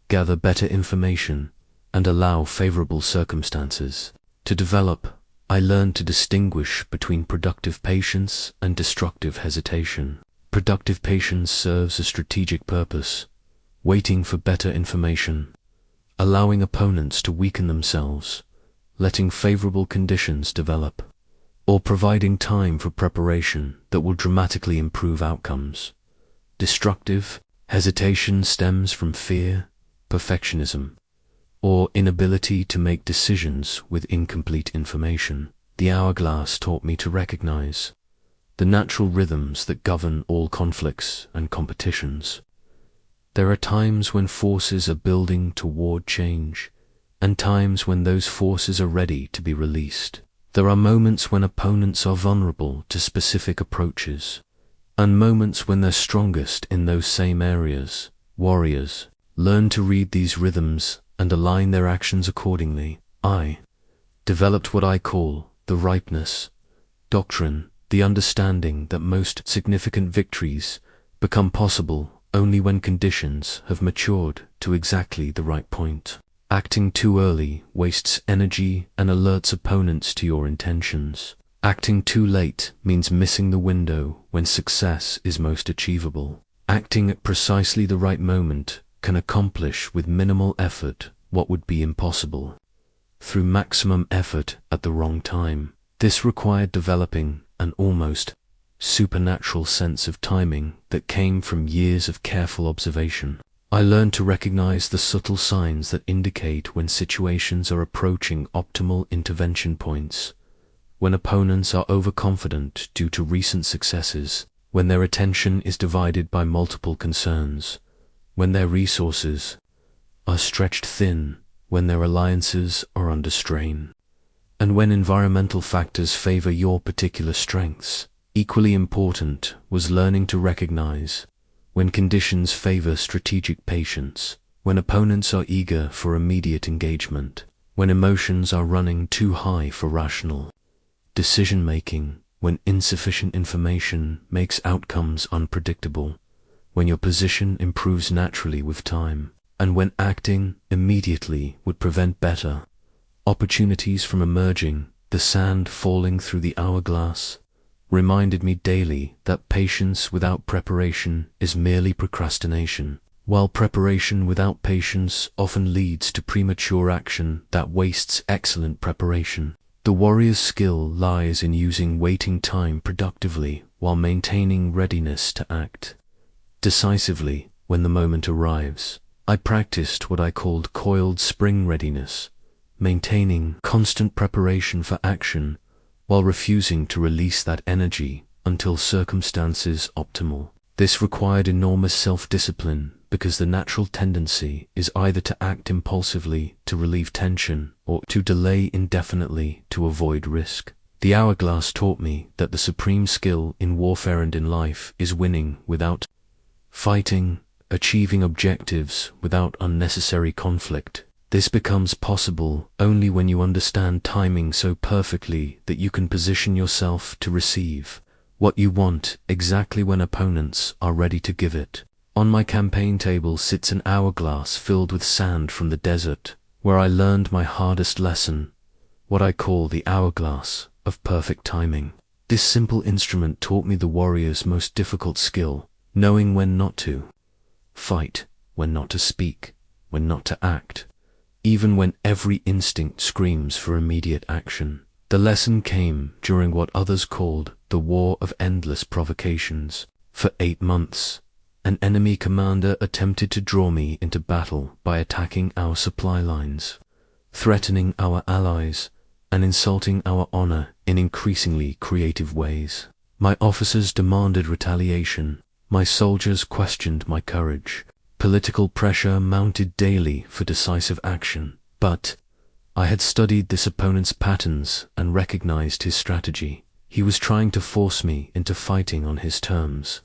gather better information, and allow favorable circumstances to develop. I learned to distinguish between productive patience and destructive hesitation. Productive patience serves a strategic purpose, waiting for better information, allowing opponents to weaken themselves, letting favorable conditions develop, or providing time for preparation that will dramatically improve outcomes. Destructive hesitation stems from fear, perfectionism, or inability to make decisions with incomplete information. The hourglass taught me to recognize the natural rhythms that govern all conflicts and competitions. There are times when forces are building toward change, and times when those forces are ready to be released. There are moments when opponents are vulnerable to specific approaches, and moments when they're strongest in those same areas. Warriors learn to read these rhythms and align their actions accordingly. I developed what I call the ripeness doctrine, the understanding that most significant victories become possible only when conditions have matured to exactly the right point. Acting too early wastes energy and alerts opponents to your intentions. Acting too late means missing the window when success is most achievable. Acting at precisely the right moment can accomplish with minimal effort what would be impossible through maximum effort at the wrong time. This required developing an almost supernatural sense of timing that came from years of careful observation. I learned to recognize the subtle signs that indicate when situations are approaching optimal intervention points, when opponents are overconfident due to recent successes, when their attention is divided by multiple concerns, when their resources are stretched thin, when their alliances are under strain, and when environmental factors favor your particular strengths. Equally important was learning to recognize when conditions favor strategic patience, when opponents are eager for immediate engagement, when emotions are running too high for rational decision-making, when insufficient information makes outcomes unpredictable, when your position improves naturally with time, and when acting immediately would prevent better opportunities from emerging. The sand falling through the hourglass reminded me daily that patience without preparation is merely procrastination, while preparation without patience often leads to premature action that wastes excellent preparation. The warrior's skill lies in using waiting time productively while maintaining readiness to act decisively when the moment arrives. I practiced what I called coiled spring readiness, maintaining constant preparation for action while refusing to release that energy until circumstances optimal. This required enormous self-discipline because the natural tendency is either to act impulsively to relieve tension or to delay indefinitely to avoid risk. The hourglass taught me that the supreme skill in warfare and in life is winning without fighting, achieving objectives without unnecessary conflict. This becomes possible only when you understand timing so perfectly that you can position yourself to receive what you want exactly when opponents are ready to give it. On my campaign table sits an hourglass filled with sand from the desert, where I learned my hardest lesson, what I call the hourglass of perfect timing. This simple instrument taught me the warrior's most difficult skill, knowing when not to fight, when not to speak, when not to act, even when every instinct screams for immediate action. The lesson came during what others called the war of endless provocations. For 8 months, an enemy commander attempted to draw me into battle by attacking our supply lines, threatening our allies, and insulting our honor in increasingly creative ways. My officers demanded retaliation. My soldiers questioned my courage. Political pressure mounted daily for decisive action. But I had studied this opponent's patterns and recognized his strategy. He was trying to force me into fighting on his terms,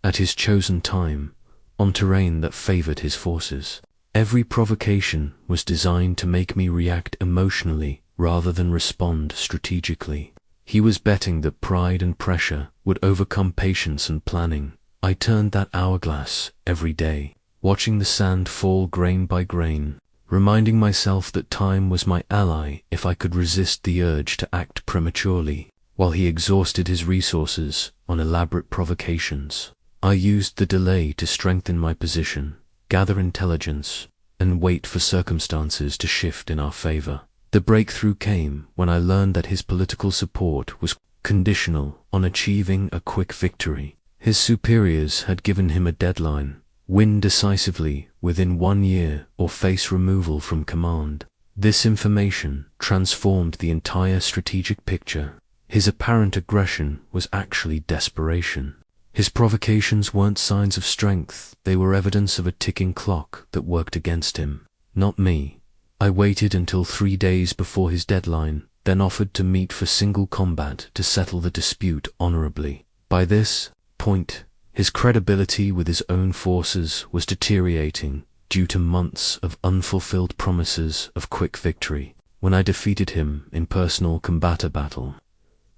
at his chosen time, on terrain that favored his forces. Every provocation was designed to make me react emotionally rather than respond strategically. He was betting that pride and pressure would overcome patience and planning. I turned that hourglass every day, watching the sand fall grain by grain, reminding myself that time was my ally if I could resist the urge to act prematurely. While he exhausted his resources on elaborate provocations, I used the delay to strengthen my position, gather intelligence, and wait for circumstances to shift in our favor. The breakthrough came when I learned that his political support was conditional on achieving a quick victory. His superiors had given him a deadline: win decisively within 1 year or face removal from command. This information transformed the entire strategic picture. His apparent aggression was actually desperation. His provocations weren't signs of strength, they were evidence of a ticking clock that worked against him, not me. I waited until 3 days before his deadline, then offered to meet for single combat to settle the dispute honorably. By this point, his credibility with his own forces was deteriorating due to months of unfulfilled promises of quick victory. When I defeated him in personal combatant battle,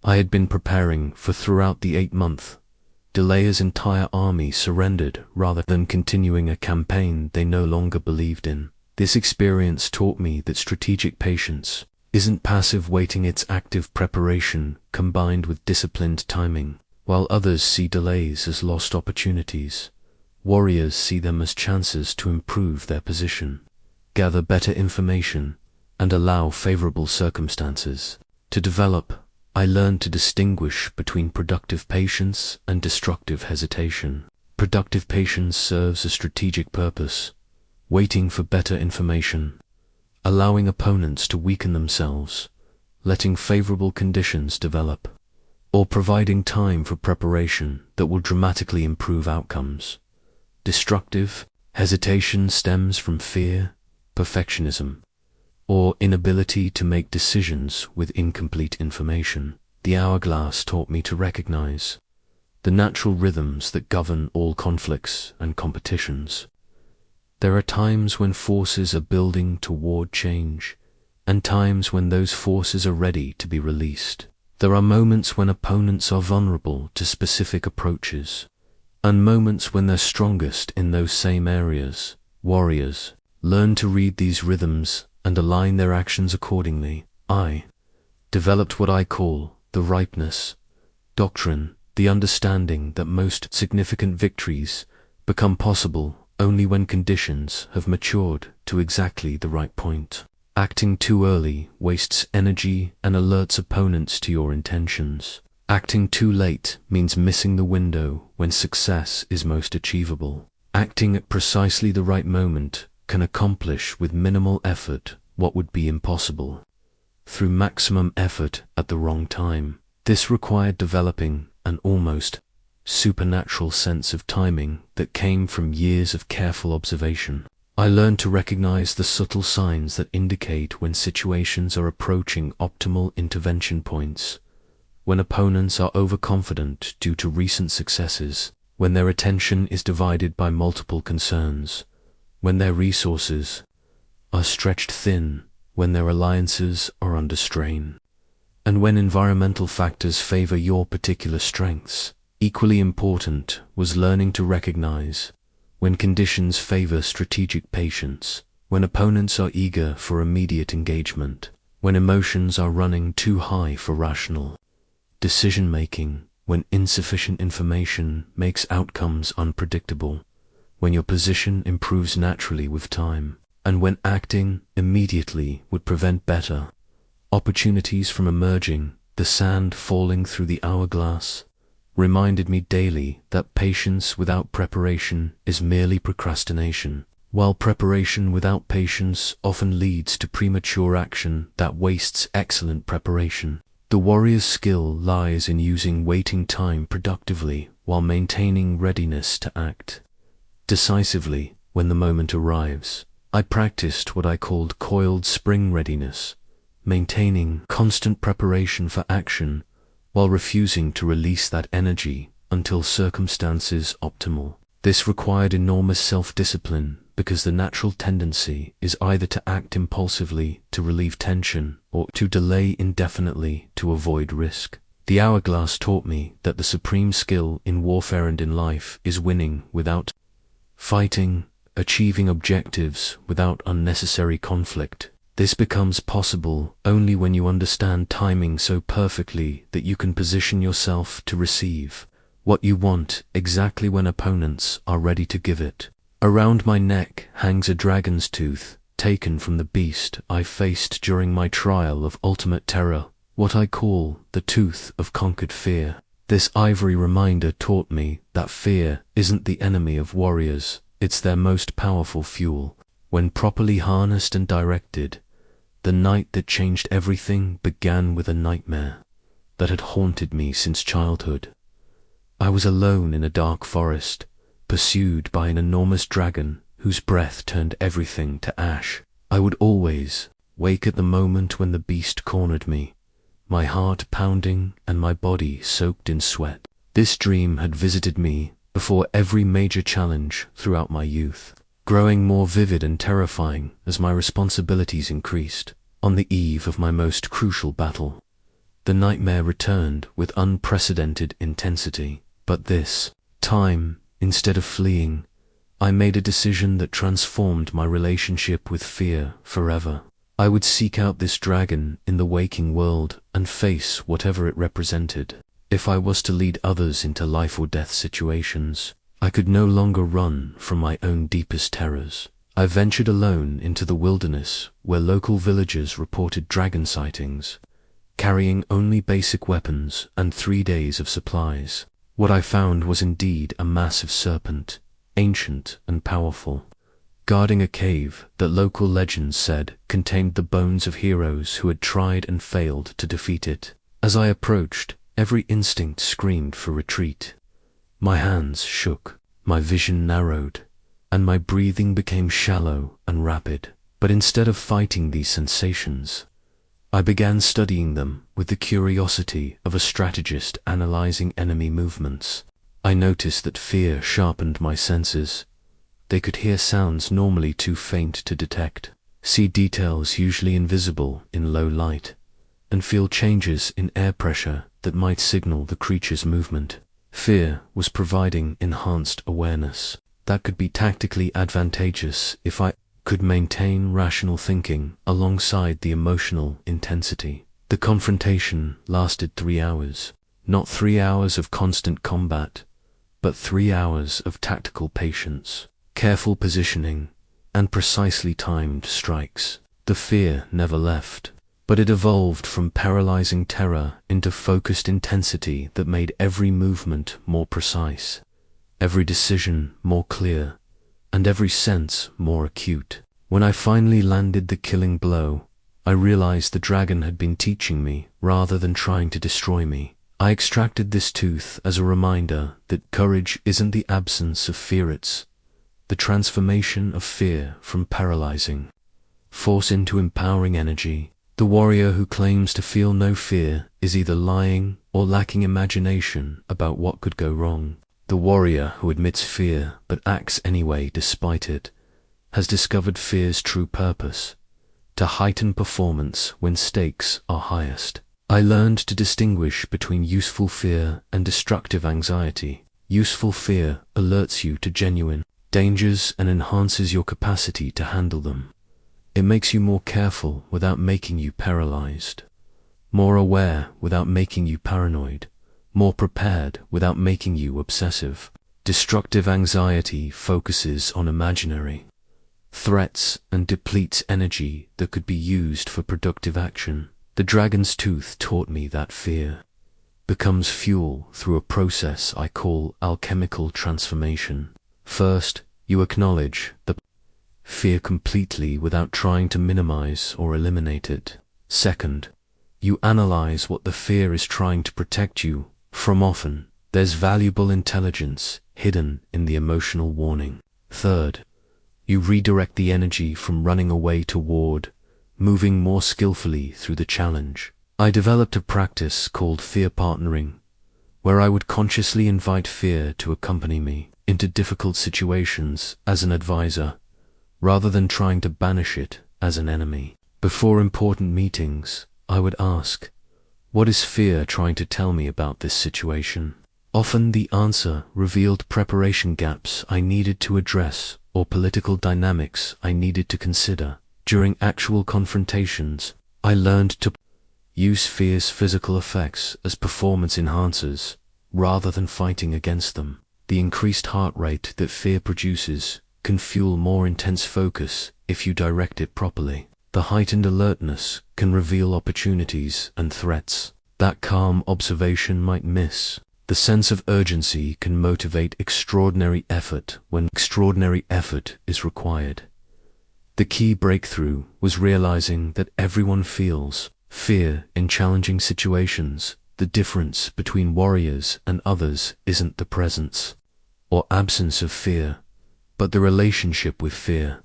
I had been preparing for throughout the 8-month. Delaya's entire army surrendered rather than continuing a campaign they no longer believed in. This experience taught me that strategic patience isn't passive waiting, it's active preparation combined with disciplined timing. While others see delays as lost opportunities, warriors see them as chances to improve their position, gather better information, and allow favorable circumstances to develop. I learned to distinguish between productive patience and destructive hesitation. Productive patience serves a strategic purpose, waiting for better information, allowing opponents to weaken themselves, letting favorable conditions develop, or providing time for preparation that will dramatically improve outcomes. Destructive hesitation stems from fear, perfectionism, or inability to make decisions with incomplete information. The hourglass taught me to recognize the natural rhythms that govern all conflicts and competitions. There are times when forces are building toward change, and times when those forces are ready to be released. There are moments when opponents are vulnerable to specific approaches, and moments when they're strongest in those same areas. Warriors learn to read these rhythms and align their actions accordingly. I developed what I call the ripeness doctrine, the understanding that most significant victories become possible only when conditions have matured to exactly the right point. Acting too early wastes energy and alerts opponents to your intentions. Acting too late means missing the window when success is most achievable. Acting at precisely the right moment can accomplish with minimal effort what would be impossible through maximum effort at the wrong time. This required developing an almost supernatural sense of timing that came from years of careful observation. I learned to recognize the subtle signs that indicate when situations are approaching optimal intervention points, when opponents are overconfident due to recent successes, when their attention is divided by multiple concerns, when their resources are stretched thin, when their alliances are under strain, and when environmental factors favor your particular strengths. Equally important was learning to recognize when conditions favor strategic patience, when opponents are eager for immediate engagement, when emotions are running too high for rational decision-making, when insufficient information makes outcomes unpredictable, when your position improves naturally with time, and when acting immediately would prevent better opportunities from emerging. The sand falling through the hourglass reminded me daily that patience without preparation is merely procrastination, while preparation without patience often leads to premature action that wastes excellent preparation. The warrior's skill lies in using waiting time productively while maintaining readiness to act decisively when the moment arrives. I practiced what I called coiled spring readiness, maintaining constant preparation for action while refusing to release that energy until circumstances optimal. This required enormous self-discipline because the natural tendency is either to act impulsively to relieve tension or to delay indefinitely to avoid risk. The hourglass taught me that the supreme skill in warfare and in life is winning without fighting, achieving objectives without unnecessary conflict. This becomes possible only when you understand timing so perfectly that you can position yourself to receive what you want exactly when opponents are ready to give it. Around my neck hangs a dragon's tooth, taken from the beast I faced during my trial of ultimate terror, what I call the tooth of conquered fear. This ivory reminder taught me that fear isn't the enemy of warriors, it's their most powerful fuel. When properly harnessed and directed, the night that changed everything began with a nightmare that had haunted me since childhood. I was alone in a dark forest, pursued by an enormous dragon whose breath turned everything to ash. I would always wake at the moment when the beast cornered me, my heart pounding and my body soaked in sweat. This dream had visited me before every major challenge throughout my youth, growing more vivid and terrifying as my responsibilities increased. On the eve of my most crucial battle, the nightmare returned with unprecedented intensity. But this time, instead of fleeing, I made a decision that transformed my relationship with fear forever. I would seek out this dragon in the waking world and face whatever it represented. If I was to lead others into life or death situations, I could no longer run from my own deepest terrors. I ventured alone into the wilderness where local villagers reported dragon sightings, carrying only basic weapons and 3 days of supplies. What I found was indeed a massive serpent, ancient and powerful, guarding a cave that local legends said contained the bones of heroes who had tried and failed to defeat it. As I approached, every instinct screamed for retreat. My hands shook, my vision narrowed, and my breathing became shallow and rapid. But instead of fighting these sensations, I began studying them with the curiosity of a strategist analyzing enemy movements. I noticed that fear sharpened my senses. They could hear sounds normally too faint to detect, see details usually invisible in low light, and feel changes in air pressure that might signal the creature's movement. Fear was providing enhanced awareness that could be tactically advantageous if I could maintain rational thinking alongside the emotional intensity. The confrontation lasted 3 hours, not 3 hours of constant combat, but 3 hours of tactical patience, careful positioning, and precisely timed strikes. The fear never left, but it evolved from paralyzing terror into focused intensity that made every movement more precise, every decision more clear, and every sense more acute. When I finally landed the killing blow, I realized the dragon had been teaching me rather than trying to destroy me. I extracted this tooth as a reminder that courage isn't the absence of fear, it's the transformation of fear from paralyzing force into empowering energy. The warrior who claims to feel no fear is either lying or lacking imagination about what could go wrong. The warrior who admits fear but acts anyway despite it has discovered fear's true purpose: to heighten performance when stakes are highest. I learned to distinguish between useful fear and destructive anxiety. Useful fear alerts you to genuine dangers and enhances your capacity to handle them. It makes you more careful without making you paralyzed, more aware without making you paranoid, more prepared without making you obsessive. Destructive anxiety focuses on imaginary threats and depletes energy that could be used for productive action. The dragon's tooth taught me that fear becomes fuel through a process I call alchemical transformation. First, you acknowledge the fear completely without trying to minimize or eliminate it. Second, you analyze what the fear is trying to protect you from. Often, there's valuable intelligence hidden in the emotional warning. Third, you redirect the energy from running away toward moving more skillfully through the challenge. I developed a practice called fear partnering, where I would consciously invite fear to accompany me into difficult situations as an advisor, rather than trying to banish it as an enemy. Before important meetings, I would ask, what is fear trying to tell me about this situation? Often the answer revealed preparation gaps I needed to address or political dynamics I needed to consider. During actual confrontations, I learned to use fear's physical effects as performance enhancers rather than fighting against them. The increased heart rate that fear produces can fuel more intense focus if you direct it properly. The heightened alertness can reveal opportunities and threats that calm observation might miss. The sense of urgency can motivate extraordinary effort when extraordinary effort is required. The key breakthrough was realizing that everyone feels fear in challenging situations. The difference between warriors and others isn't the presence or absence of fear, but the relationship with fear.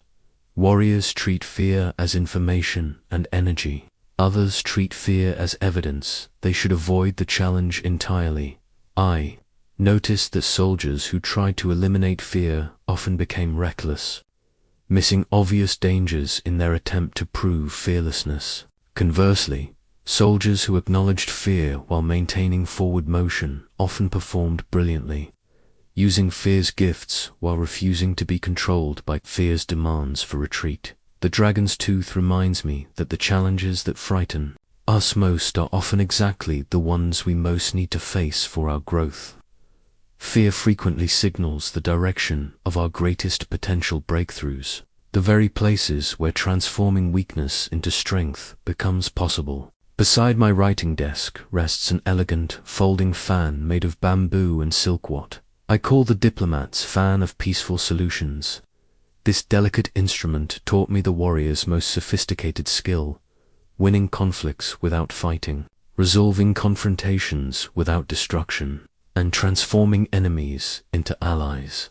Warriors treat fear as information and energy. Others treat fear as evidence they should avoid the challenge entirely. I noticed that soldiers who tried to eliminate fear often became reckless, missing obvious dangers in their attempt to prove fearlessness. Conversely, soldiers who acknowledged fear while maintaining forward motion often performed brilliantly, using fear's gifts while refusing to be controlled by fear's demands for retreat. The dragon's tooth reminds me that the challenges that frighten us most are often exactly the ones we most need to face for our growth. Fear frequently signals the direction of our greatest potential breakthroughs, the very places where transforming weakness into strength becomes possible. Beside my writing desk rests an elegant, folding fan made of bamboo and silkwood. I call the diplomat's fan of peaceful solutions. This delicate instrument taught me the warrior's most sophisticated skill: winning conflicts without fighting, resolving confrontations without destruction, and transforming enemies into allies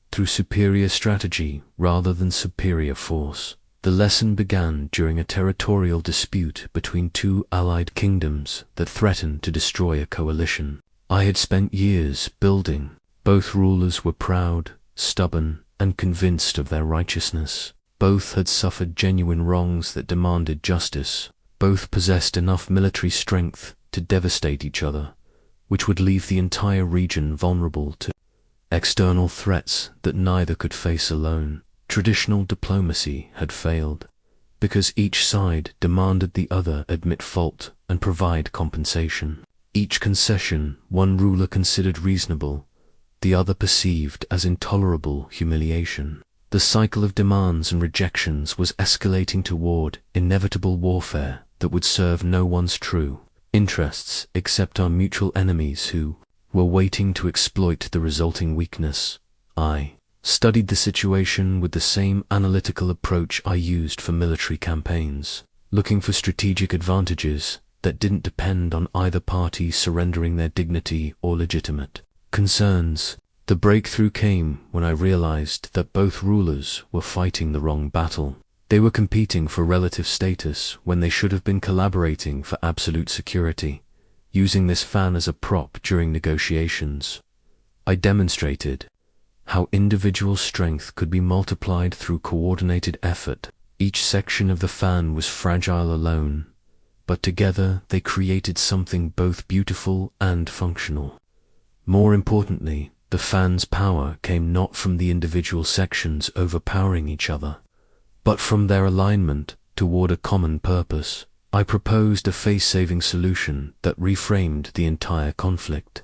through superior strategy rather than superior force. The lesson began during a territorial dispute between two allied kingdoms that threatened to destroy a coalition I had spent years building. Both rulers were proud, stubborn, and convinced of their righteousness. Both had suffered genuine wrongs that demanded justice. Both possessed enough military strength to devastate each other, which would leave the entire region vulnerable to external threats that neither could face alone. Traditional diplomacy had failed, because each side demanded the other admit fault and provide compensation. Each concession one ruler considered reasonable, the other perceived as intolerable humiliation. The cycle of demands and rejections was escalating toward inevitable warfare that would serve no one's true interests except our mutual enemies who were waiting to exploit the resulting weakness. I studied the situation with the same analytical approach I used for military campaigns, looking for strategic advantages that didn't depend on either party surrendering their dignity or legitimate concerns. The breakthrough came when I realized that both rulers were fighting the wrong battle. They were competing for relative status when they should have been collaborating for absolute security. Using this fan as a prop during negotiations, I demonstrated how individual strength could be multiplied through coordinated effort. Each section of the fan was fragile alone, but together they created something both beautiful and functional. More importantly, the fan's power came not from the individual sections overpowering each other, but from their alignment toward a common purpose. I proposed a face-saving solution that reframed the entire conflict.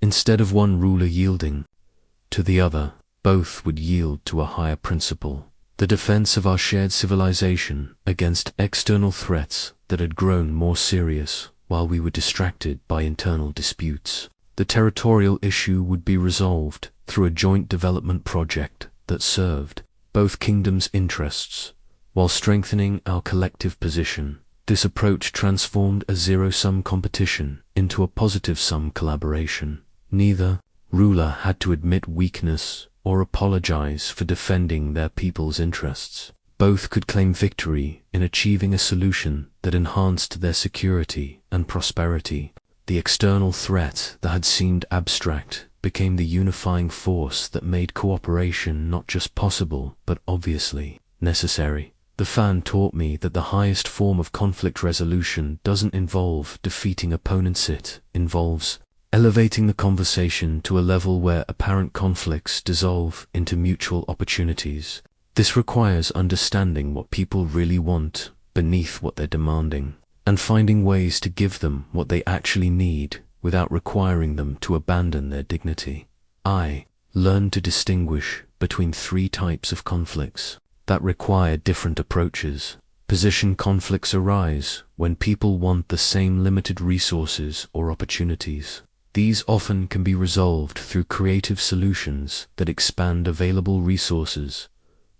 Instead of one ruler yielding to the other, both would yield to a higher principle, the defense of our shared civilization against external threats that had grown more serious while we were distracted by internal disputes. The territorial issue would be resolved through a joint development project that served both kingdoms' interests while strengthening our collective position. This approach transformed a zero-sum competition into a positive-sum collaboration. Neither ruler had to admit weakness or apologize for defending their people's interests. Both could claim victory in achieving a solution that enhanced their security and prosperity. The external threat that had seemed abstract became the unifying force that made cooperation not just possible, but obviously necessary. The fan taught me that the highest form of conflict resolution doesn't involve defeating opponents, it involves elevating the conversation to a level where apparent conflicts dissolve into mutual opportunities. This requires understanding what people really want beneath what they're demanding, and finding ways to give them what they actually need without requiring them to abandon their dignity. I learned to distinguish between three types of conflicts that require different approaches. Position conflicts arise when people want the same limited resources or opportunities. These often can be resolved through creative solutions that expand available resources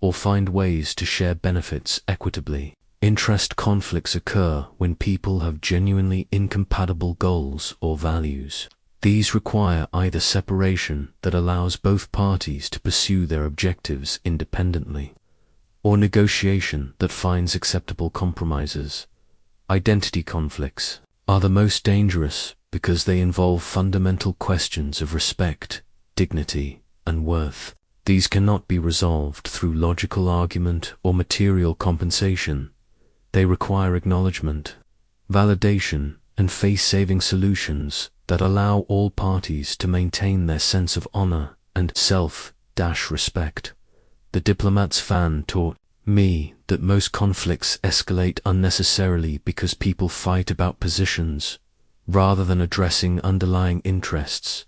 or find ways to share benefits equitably. Interest conflicts occur when people have genuinely incompatible goals or values. These require either separation that allows both parties to pursue their objectives independently, or negotiation that finds acceptable compromises. Identity conflicts are the most dangerous because they involve fundamental questions of respect, dignity, and worth. These cannot be resolved through logical argument or material compensation. They require acknowledgement, validation, and face-saving solutions that allow all parties to maintain their sense of honor and self-respect. The diplomat's fan taught me that most conflicts escalate unnecessarily because people fight about positions rather than addressing underlying interests,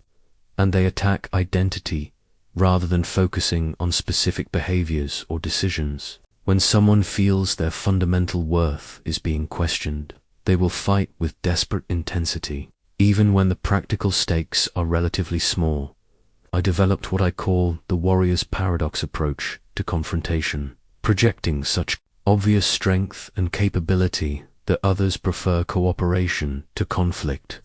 and they attack identity rather than focusing on specific behaviors or decisions. When someone feels their fundamental worth is being questioned, they will fight with desperate intensity, even when the practical stakes are relatively small. I developed what I call the warrior's paradox approach to confrontation, projecting such obvious strength and capability that others prefer cooperation to conflict,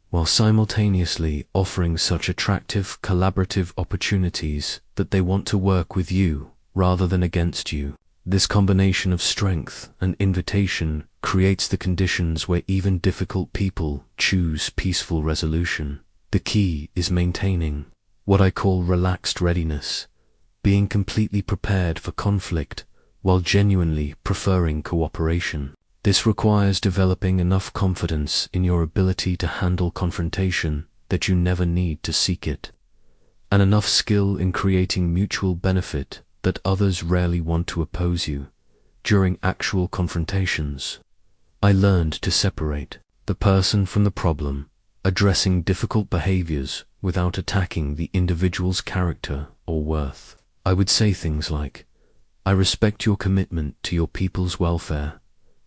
while simultaneously offering such attractive collaborative opportunities that they want to work with you rather than against you. This combination of strength and invitation creates the conditions where even difficult people choose peaceful resolution. The key is maintaining what I call relaxed readiness, being completely prepared for conflict while genuinely preferring cooperation. This requires developing enough confidence in your ability to handle confrontation that you never need to seek it, and enough skill in creating mutual benefit that others rarely want to oppose you. During actual confrontations, I learned to separate the person from the problem, addressing difficult behaviors without attacking the individual's character or worth. I would say things like, "I respect your commitment to your people's welfare,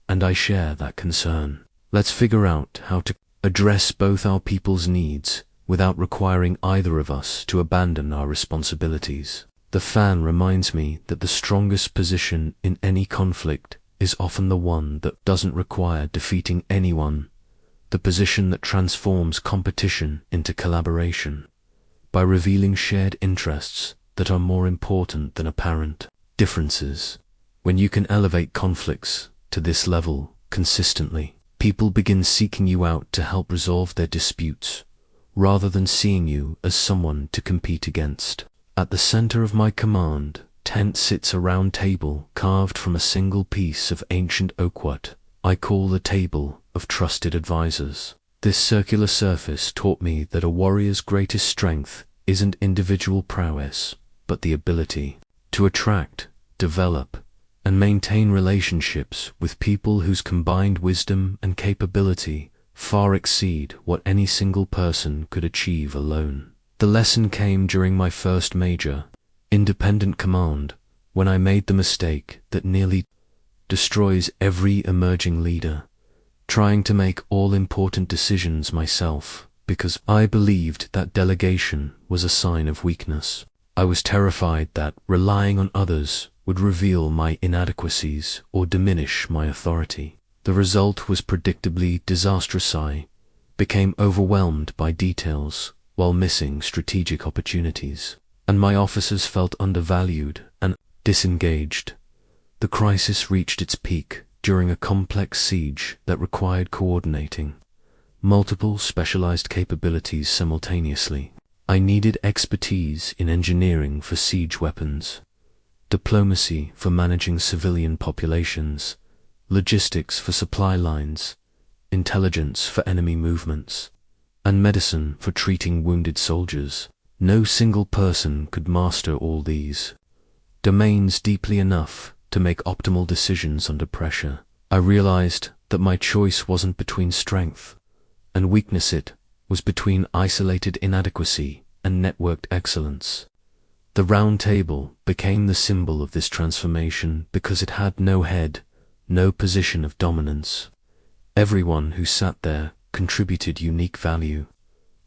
and I share that concern. Let's figure out how to address both our people's needs without requiring either of us to abandon our responsibilities." The fan reminds me that the strongest position in any conflict is often the one that doesn't require defeating anyone, the position that transforms competition into collaboration, by revealing shared interests that are more important than apparent differences. When you can elevate conflicts to this level consistently, people begin seeking you out to help resolve their disputes, rather than seeing you as someone to compete against. At the center of my command tent sits a round table carved from a single piece of ancient oakwood. I call the table of trusted advisors. This circular surface taught me that a warrior's greatest strength isn't individual prowess, but the ability to attract, develop, and maintain relationships with people whose combined wisdom and capability far exceed what any single person could achieve alone. The lesson came during my first major, independent command, when I made the mistake that nearly destroys every emerging leader, trying to make all important decisions myself, because I believed that delegation was a sign of weakness. I was terrified that relying on others would reveal my inadequacies or diminish my authority. The result was predictably disastrous. I became overwhelmed by details while missing strategic opportunities, and my officers felt undervalued and disengaged. The crisis reached its peak during a complex siege that required coordinating multiple specialized capabilities simultaneously. I needed expertise in engineering for siege weapons, diplomacy for managing civilian populations, logistics for supply lines, intelligence for enemy movements, and medicine for treating wounded soldiers. No single person could master all these domains deeply enough to make optimal decisions under pressure. I realized that my choice wasn't between strength and weakness, it was between isolated inadequacy and networked excellence. The round table became the symbol of this transformation because it had no head, no position of dominance. Everyone who sat there contributed unique value,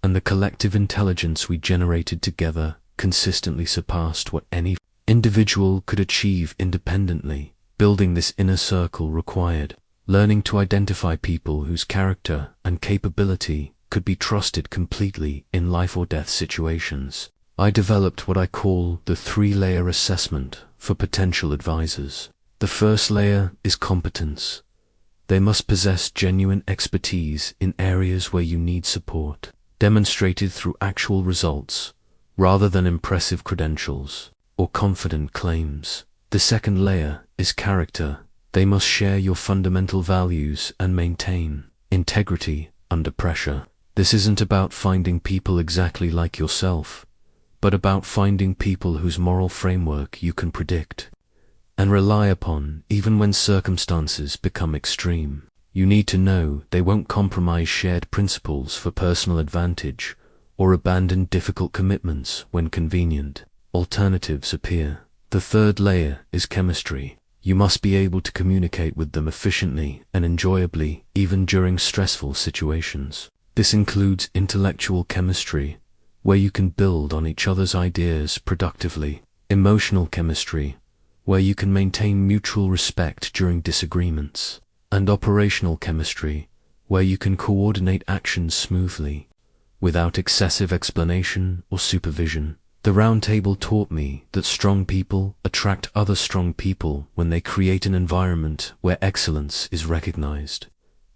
and the collective intelligence we generated together consistently surpassed what any individual could achieve independently. Building this inner circle required learning to identify people whose character and capability could be trusted completely in life or death situations. I developed what I call the 3-layer assessment for potential advisors. The first layer is competence. They must possess genuine expertise in areas where you need support, demonstrated through actual results, rather than impressive credentials or confident claims. The second layer is character. They must share your fundamental values and maintain integrity under pressure. This isn't about finding people exactly like yourself, but about finding people whose moral framework you can predict and rely upon even when circumstances become extreme. You need to know they won't compromise shared principles for personal advantage or abandon difficult commitments when convenient alternatives appear. The third layer is chemistry. You must be able to communicate with them efficiently and enjoyably, even during stressful situations. This includes intellectual chemistry, where you can build on each other's ideas productively, emotional chemistry, where you can maintain mutual respect during disagreements, and operational chemistry, where you can coordinate actions smoothly, without excessive explanation or supervision. The round table taught me that strong people attract other strong people when they create an environment where excellence is recognized,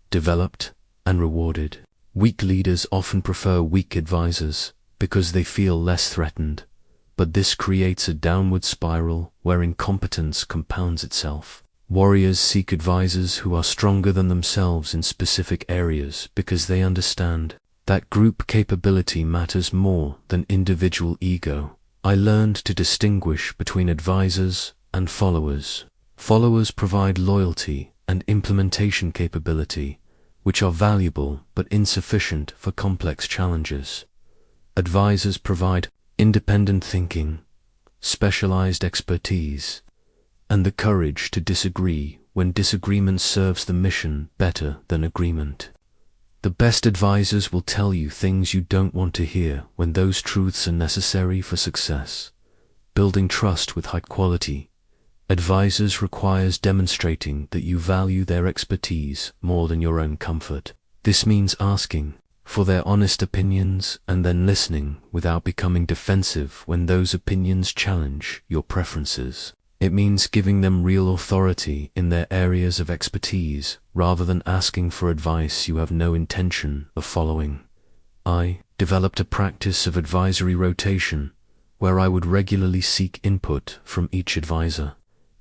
developed, and rewarded. Weak leaders often prefer weak advisors because they feel less threatened, but this creates a downward spiral where incompetence compounds itself. Warriors seek advisors who are stronger than themselves in specific areas because they understand that group capability matters more than individual ego. I learned to distinguish between advisors and followers. Followers provide loyalty and implementation capability, which are valuable but insufficient for complex challenges. Advisors provide independent thinking, specialized expertise, and the courage to disagree when disagreement serves the mission better than agreement. The best advisors will tell you things you don't want to hear when those truths are necessary for success. Building trust with high-quality advisors requires demonstrating that you value their expertise more than your own comfort. This means asking for their honest opinions and then listening without becoming defensive when those opinions challenge your preferences. It means giving them real authority in their areas of expertise rather than asking for advice you have no intention of following. I developed a practice of advisory rotation where I would regularly seek input from each advisor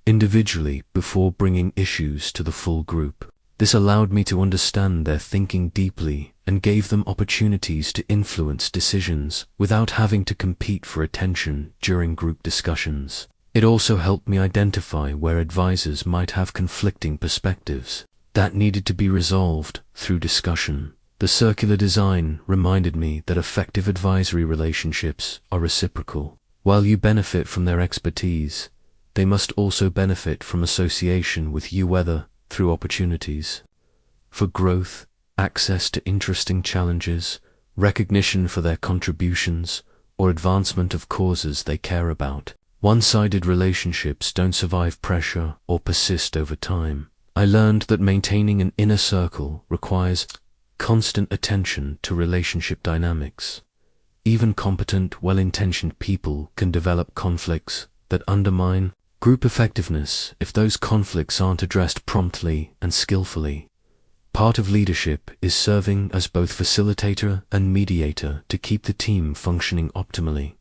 individually before bringing issues to the full group. This allowed me to understand their thinking deeply and gave them opportunities to influence decisions without having to compete for attention during group discussions. It also helped me identify where advisors might have conflicting perspectives that needed to be resolved through discussion. The circular design reminded me that effective advisory relationships are reciprocal. While you benefit from their expertise, they must also benefit from association with you, whether through opportunities for growth, access to interesting challenges, recognition for their contributions, or advancement of causes they care about. One-sided relationships don't survive pressure or persist over time. I learned that maintaining an inner circle requires constant attention to relationship dynamics. Even competent, well-intentioned people can develop conflicts that undermine group effectiveness if those conflicts aren't addressed promptly and skillfully. Part of leadership is serving as both facilitator and mediator to keep the team functioning optimally.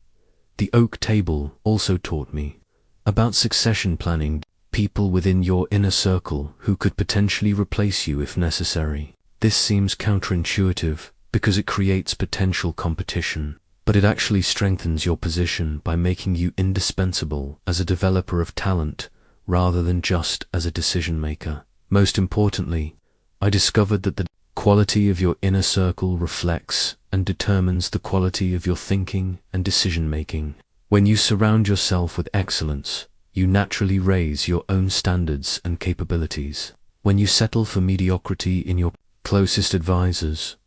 The oak table also taught me about succession planning, people within your inner circle who could potentially replace you if necessary. This seems counterintuitive because it creates potential competition, but it actually strengthens your position by making you indispensable as a developer of talent rather than just as a decision maker. Most importantly, I discovered that the quality of your inner circle reflects and determines the quality of your thinking and decision-making. When you surround yourself with excellence, you naturally raise your own standards and capabilities. When you settle for mediocrity in your closest advisors,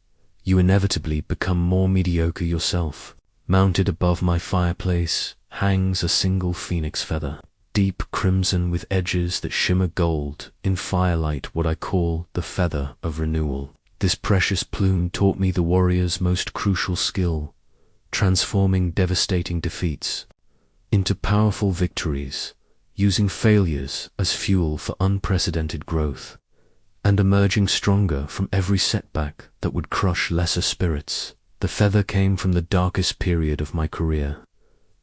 you inevitably become more mediocre yourself. Mounted above my fireplace hangs a single phoenix feather, deep crimson with edges that shimmer gold in firelight, what I call the feather of renewal. This precious plume taught me the warrior's most crucial skill, transforming devastating defeats into powerful victories, using failures as fuel for unprecedented growth, and emerging stronger from every setback that would crush lesser spirits. The feather came from the darkest period of my career,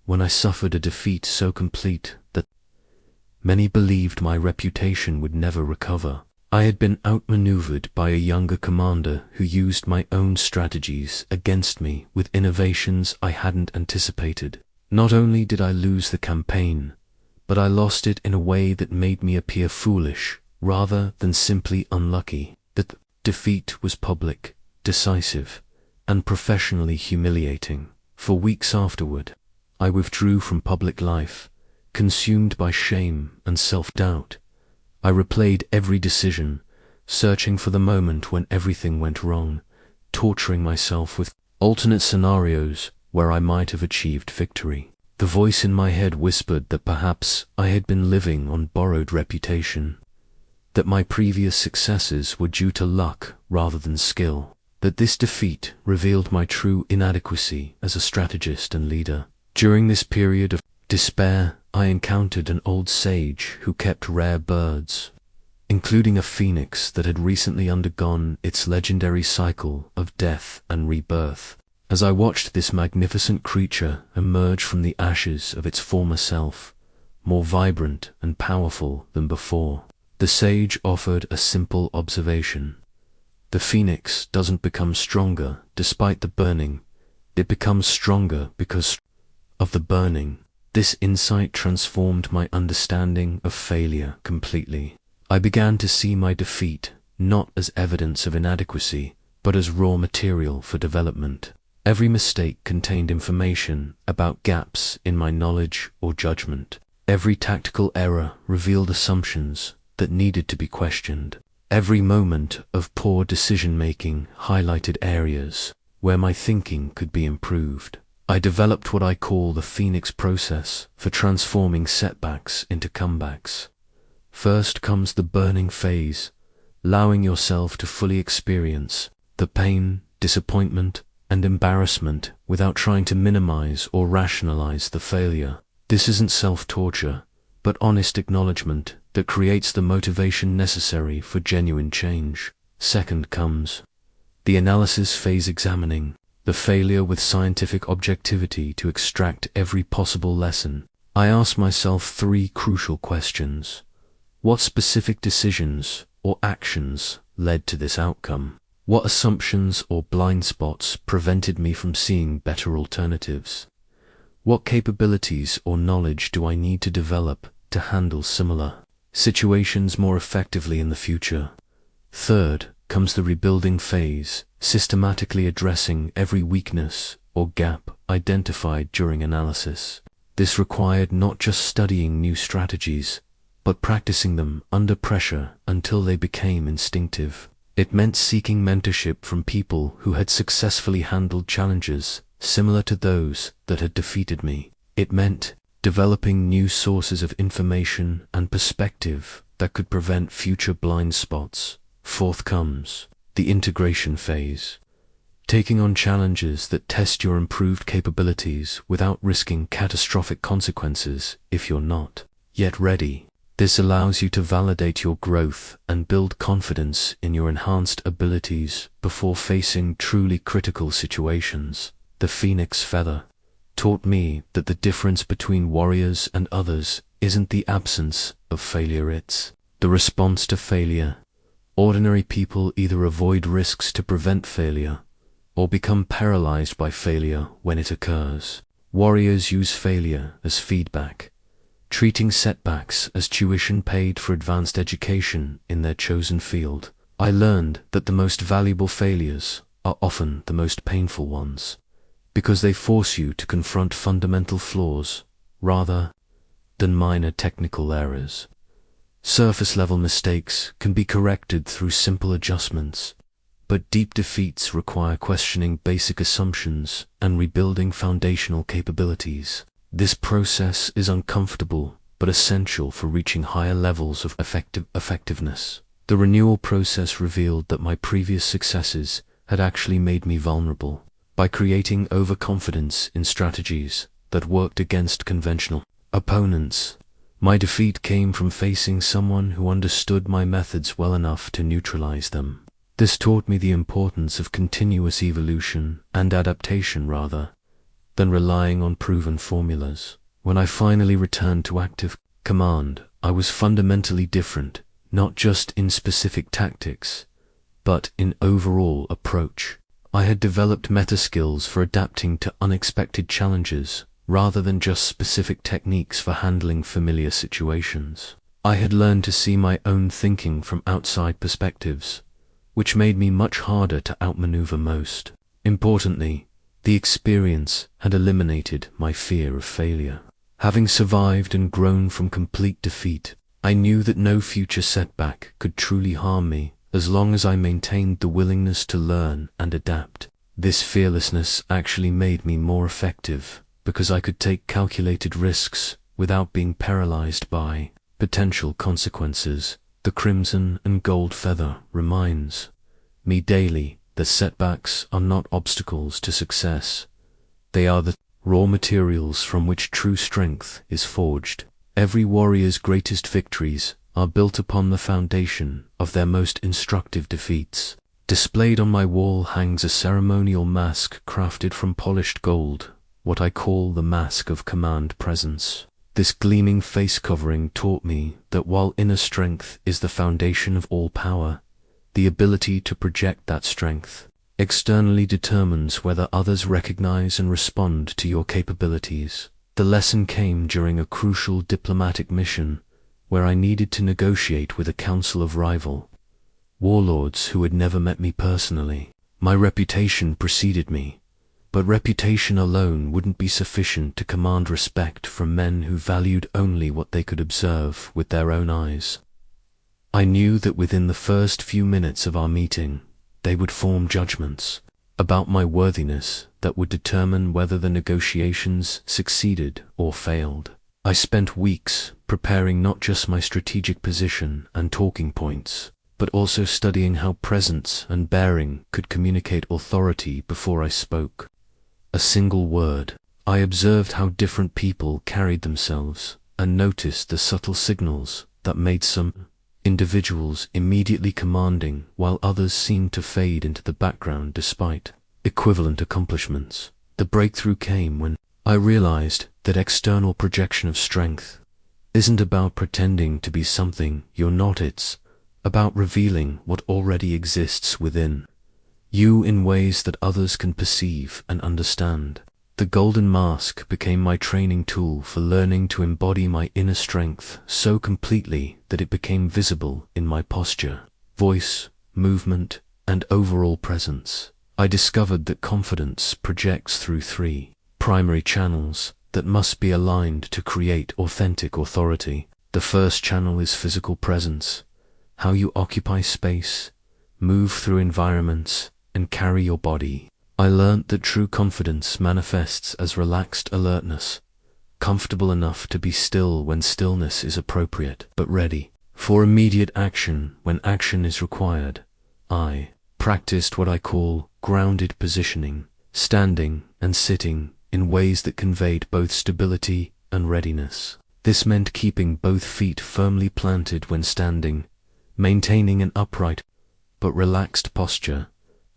when I suffered a defeat so complete that many believed my reputation would never recover. I had been outmaneuvered by a younger commander who used my own strategies against me with innovations I hadn't anticipated. Not only did I lose the campaign, but I lost it in a way that made me appear foolish rather than simply unlucky. The defeat was public, decisive, and professionally humiliating. For weeks afterward, I withdrew from public life, consumed by shame and self-doubt. I replayed every decision, searching for the moment when everything went wrong, torturing myself with alternate scenarios where I might have achieved victory. The voice in my head whispered that perhaps I had been living on borrowed reputation, that my previous successes were due to luck rather than skill, that this defeat revealed my true inadequacy as a strategist and leader. During this period of despair, I encountered an old sage who kept rare birds, including a phoenix that had recently undergone its legendary cycle of death and rebirth. As I watched this magnificent creature emerge from the ashes of its former self, more vibrant and powerful than before, the sage offered a simple observation. The phoenix doesn't become stronger despite the burning, it becomes stronger because of the burning. This insight transformed my understanding of failure completely. I began to see my defeat not as evidence of inadequacy, but as raw material for development. Every mistake contained information about gaps in my knowledge or judgment. Every tactical error revealed assumptions that needed to be questioned. Every moment of poor decision-making highlighted areas where my thinking could be improved. I developed what I call the Phoenix process for transforming setbacks into comebacks. First comes the burning phase, allowing yourself to fully experience the pain, disappointment, and embarrassment without trying to minimize or rationalize the failure. This isn't self-torture, but honest acknowledgement that creates the motivation necessary for genuine change. Second comes the analysis phase, examining the failure with scientific objectivity to extract every possible lesson. I ask myself three crucial questions. What specific decisions or actions led to this outcome? What assumptions or blind spots prevented me from seeing better alternatives? What capabilities or knowledge do I need to develop to handle similar situations more effectively in the future? Third comes the rebuilding phase, systematically addressing every weakness or gap identified during analysis. This required not just studying new strategies, but practicing them under pressure until they became instinctive. It meant seeking mentorship from people who had successfully handled challenges similar to those that had defeated me. It meant developing new sources of information and perspective that could prevent future blind spots. Fourth comes the integration phase, taking on challenges that test your improved capabilities without risking catastrophic consequences if you're not yet ready. This allows you to validate your growth and build confidence in your enhanced abilities before facing truly critical situations. The Phoenix Feather taught me that the difference between warriors and others isn't the absence of failure, it's the response to failure. Ordinary people either avoid risks to prevent failure or become paralyzed by failure when it occurs. Warriors use failure as feedback, treating setbacks as tuition paid for advanced education in their chosen field. I learned that the most valuable failures are often the most painful ones, because they force you to confront fundamental flaws rather than minor technical errors. Surface-level mistakes can be corrected through simple adjustments, but deep defeats require questioning basic assumptions and rebuilding foundational capabilities. This process is uncomfortable but essential for reaching higher levels of effectiveness. The renewal process revealed that my previous successes had actually made me vulnerable. By creating overconfidence in strategies that worked against conventional opponents, my defeat came from facing someone who understood my methods well enough to neutralize them. This taught me the importance of continuous evolution and adaptation rather than relying on proven formulas. When I finally returned to active command, I was fundamentally different, not just in specific tactics, but in overall approach. I had developed meta skills for adapting to unexpected challenges rather than just specific techniques for handling familiar situations. I had learned to see my own thinking from outside perspectives, which made me much harder to outmaneuver most. Importantly, the experience had eliminated my fear of failure. Having survived and grown from complete defeat, I knew that no future setback could truly harm me as long as I maintained the willingness to learn and adapt. This fearlessness actually made me more effective because I could take calculated risks without being paralyzed by potential consequences. The crimson and gold feather reminds me daily that setbacks are not obstacles to success. They are the raw materials from which true strength is forged. Every warrior's greatest victories are built upon the foundation of their most instructive defeats. Displayed on my wall hangs a ceremonial mask crafted from polished gold, what I call the mask of command presence. This gleaming face covering taught me that while inner strength is the foundation of all power, the ability to project that strength externally determines whether others recognize and respond to your capabilities. The lesson came during a crucial diplomatic mission where I needed to negotiate with a council of rival warlords who had never met me personally. My reputation preceded me, but reputation alone wouldn't be sufficient to command respect from men who valued only what they could observe with their own eyes. I knew that within the first few minutes of our meeting, they would form judgments about my worthiness that would determine whether the negotiations succeeded or failed. I spent weeks preparing not just my strategic position and talking points, but also studying how presence and bearing could communicate authority before I spoke a single word. I observed how different people carried themselves and noticed the subtle signals that made some individuals immediately commanding while others seemed to fade into the background despite equivalent accomplishments. The breakthrough came when I realized that external projection of strength isn't about pretending to be something you're not. It's about revealing what already exists within you in ways that others can perceive and understand. The golden mask became my training tool for learning to embody my inner strength so completely that it became visible in my posture, voice, movement, and overall presence. I discovered that confidence projects through three primary channels that must be aligned to create authentic authority. The first channel is physical presence, how you occupy space, move through environments, and carry your body. I learnt that true confidence manifests as relaxed alertness, comfortable enough to be still when stillness is appropriate, but ready for immediate action when action is required. I practiced what I call grounded positioning, standing and sitting in ways that conveyed both stability and readiness. This meant keeping both feet firmly planted when standing, maintaining an upright but relaxed posture,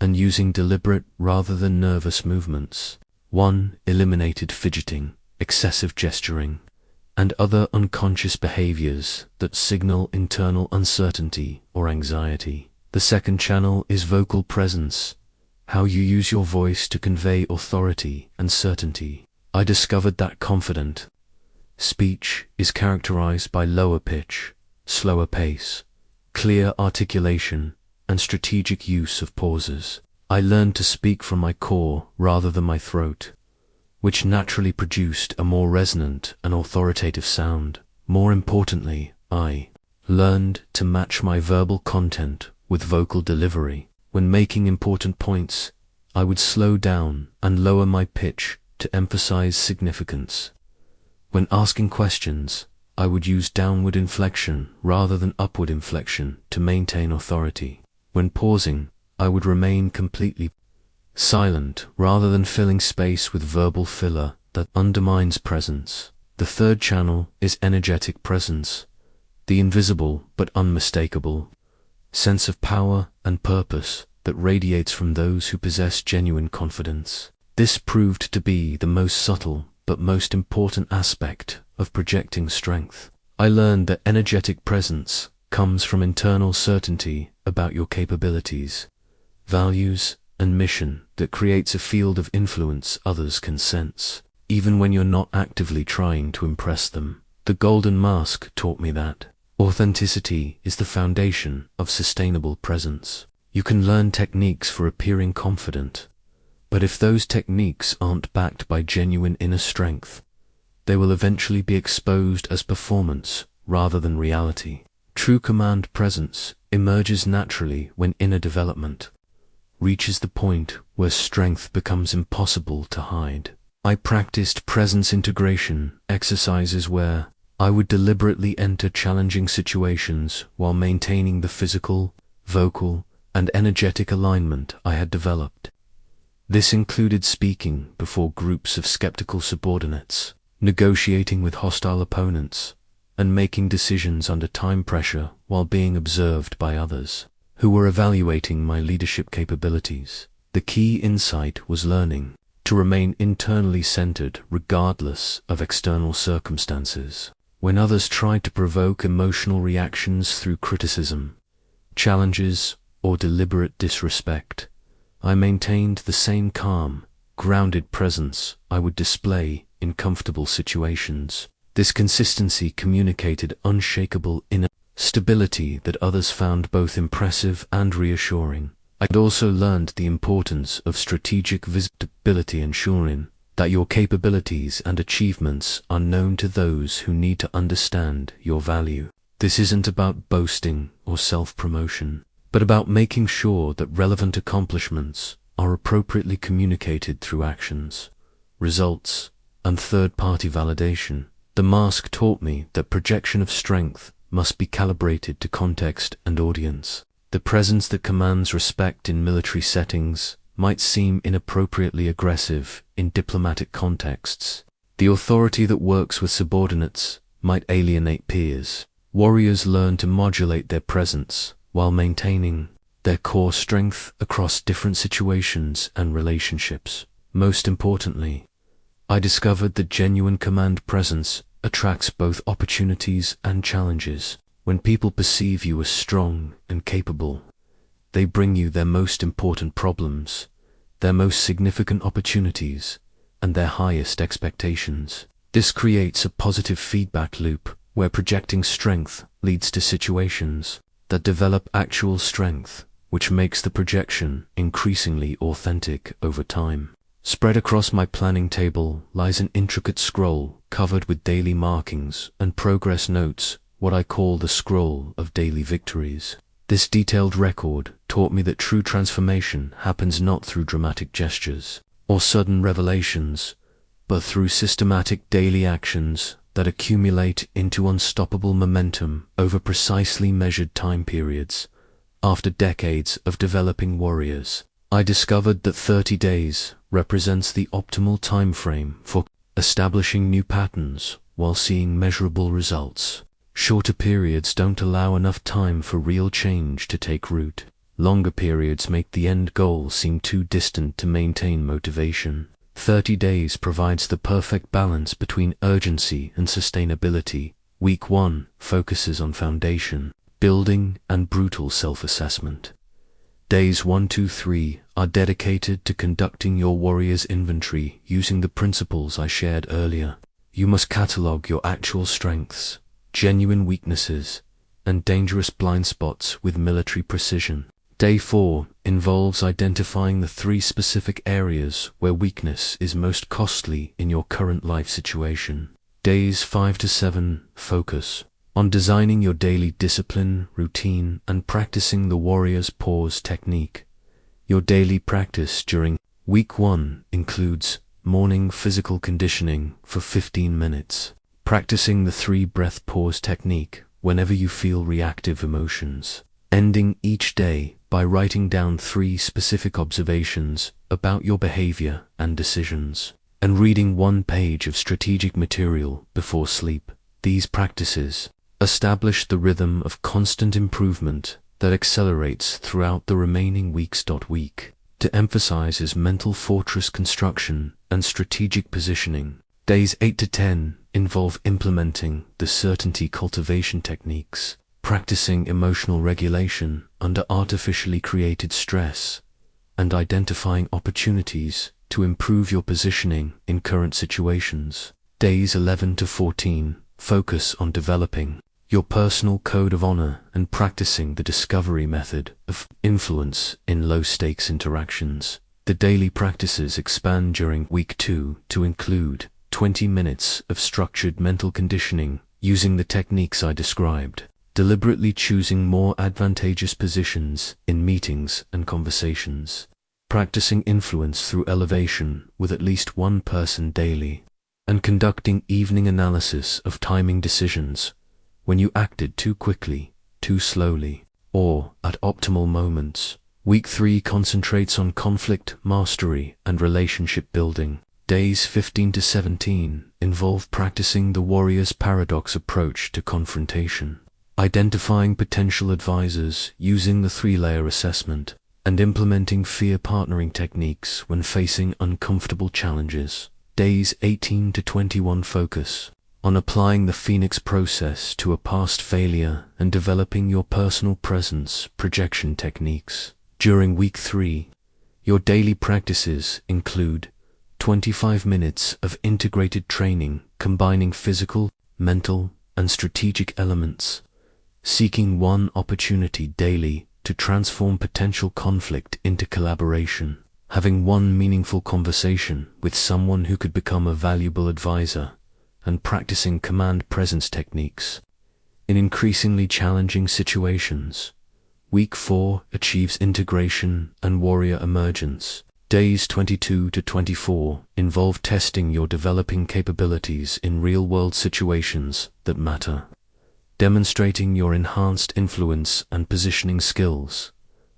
and using deliberate rather than nervous movements. 1. Eliminated fidgeting, excessive gesturing, and other unconscious behaviors that signal internal uncertainty or anxiety. The second channel is vocal presence, how you use your voice to convey authority and certainty. I discovered that confident speech is characterized by lower pitch, slower pace, clear articulation, and strategic use of pauses. I learned to speak from my core rather than my throat, which naturally produced a more resonant and authoritative sound. More importantly, I learned to match my verbal content with vocal delivery. When making important points, I would slow down and lower my pitch to emphasize significance. When asking questions, I would use downward inflection rather than upward inflection to maintain authority. When pausing, I would remain completely silent rather than filling space with verbal filler that undermines presence. The third channel is energetic presence, the invisible but unmistakable sense of power and purpose that radiates from those who possess genuine confidence. This proved to be the most subtle but most important aspect of projecting strength. I learned that energetic presence comes from internal certainty about your capabilities, values, and mission that creates a field of influence others can sense, even when you're not actively trying to impress them. The golden mask taught me that authenticity is the foundation of sustainable presence. You can learn techniques for appearing confident, but if those techniques aren't backed by genuine inner strength, they will eventually be exposed as performance rather than reality. True command presence emerges naturally when inner development reaches the point where strength becomes impossible to hide. I practiced presence integration exercises where I would deliberately enter challenging situations while maintaining the physical, vocal, and energetic alignment I had developed. This included speaking before groups of skeptical subordinates, negotiating with hostile opponents, and making decisions under time pressure while being observed by others who were evaluating my leadership capabilities. The key insight was learning to remain internally centered regardless of external circumstances. When others tried to provoke emotional reactions through criticism, challenges, or deliberate disrespect, I maintained the same calm, grounded presence I would display in comfortable situations. This consistency communicated unshakable inner stability that others found both impressive and reassuring. I had also learned the importance of strategic visibility, ensuring that your capabilities and achievements are known to those who need to understand your value. This isn't about boasting or self-promotion, but about making sure that relevant accomplishments are appropriately communicated through actions, results, and third-party validation. The mask taught me that projection of strength must be calibrated to context and audience. The presence that commands respect in military settings might seem inappropriately aggressive in diplomatic contexts. The authority that works with subordinates might alienate peers. Warriors learn to modulate their presence while maintaining their core strength across different situations and relationships. Most importantly, I discovered that genuine command presence attracts both opportunities and challenges. When people perceive you as strong and capable, they bring you their most important problems, their most significant opportunities, and their highest expectations. This creates a positive feedback loop where projecting strength leads to situations that develop actual strength, which makes the projection increasingly authentic over time. Spread across my planning table lies an intricate scroll covered with daily markings and progress notes, what I call the scroll of daily victories. This detailed record taught me that true transformation happens not through dramatic gestures or sudden revelations, but through systematic daily actions that accumulate into unstoppable momentum over precisely measured time periods. After decades of developing warriors, I discovered that 30 days represents the optimal time frame for establishing new patterns while seeing measurable results. Shorter periods don't allow enough time for real change to take root. Longer periods make the end goal seem too distant to maintain motivation. 30 days provides the perfect balance between urgency and sustainability. Week 1 focuses on foundation, building, and brutal self-assessment. Days 1, 2, 3 are dedicated to conducting your warrior's inventory using the principles I shared earlier. You must catalog your actual strengths, genuine weaknesses, and dangerous blind spots with military precision. Day 4 involves identifying the 3 specific areas where weakness is most costly in your current life situation. Days 5 to 7 focus on designing your daily discipline, routine, and practicing the warrior's pause technique. Your daily practice during week 1 includes morning physical conditioning for 15 minutes, practicing the 3-breath pause technique whenever you feel reactive emotions, ending each day by writing down 3 specific observations about your behavior and decisions, and reading 1 page of strategic material before sleep. These practices establish the rhythm of constant improvement that accelerates throughout the remaining weeks. Week to emphasize is mental fortress construction and strategic positioning. Days 8 to 10 involve implementing the certainty cultivation techniques, practicing emotional regulation under artificially created stress, and identifying opportunities to improve your positioning in current situations. Days 11 to 14 focus on developing your personal code of honor and practicing the discovery method of influence in low-stakes interactions. The daily practices expand during week 2 to include 20 minutes of structured mental conditioning using the techniques I described, deliberately choosing more advantageous positions in meetings and conversations, practicing influence through elevation with at least 1 person daily, and conducting evening analysis of timing decisions when you acted too quickly, too slowly, or at optimal moments. Week 3 concentrates on conflict mastery and relationship building. Days 15 to 17 involve practicing the warrior's paradox approach to confrontation, identifying potential advisors using the 3-layer assessment, and implementing fear partnering techniques when facing uncomfortable challenges. Days 18 to 21 focus on applying the Phoenix process to a past failure and developing your personal presence projection techniques. During week 3, your daily practices include 25 minutes of integrated training combining physical, mental, and strategic elements, seeking 1 opportunity daily to transform potential conflict into collaboration, having 1 meaningful conversation with someone who could become a valuable advisor, and practicing command presence techniques in increasingly challenging situations. Week 4 achieves integration and warrior emergence. Days 22 to 24 involve testing your developing capabilities in real-world situations that matter, demonstrating your enhanced influence and positioning skills,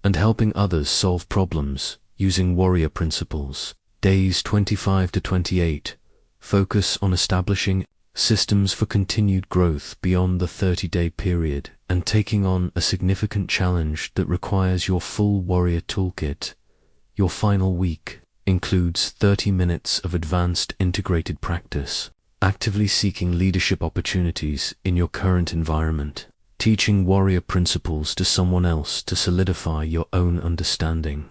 and helping others solve problems using warrior principles. Days 25 to 28 focus on establishing systems for continued growth beyond the 30-day period and taking on a significant challenge that requires your full warrior toolkit. Your final week includes 30 minutes of advanced integrated practice, actively seeking leadership opportunities in your current environment, teaching warrior principles to someone else to solidify your own understanding,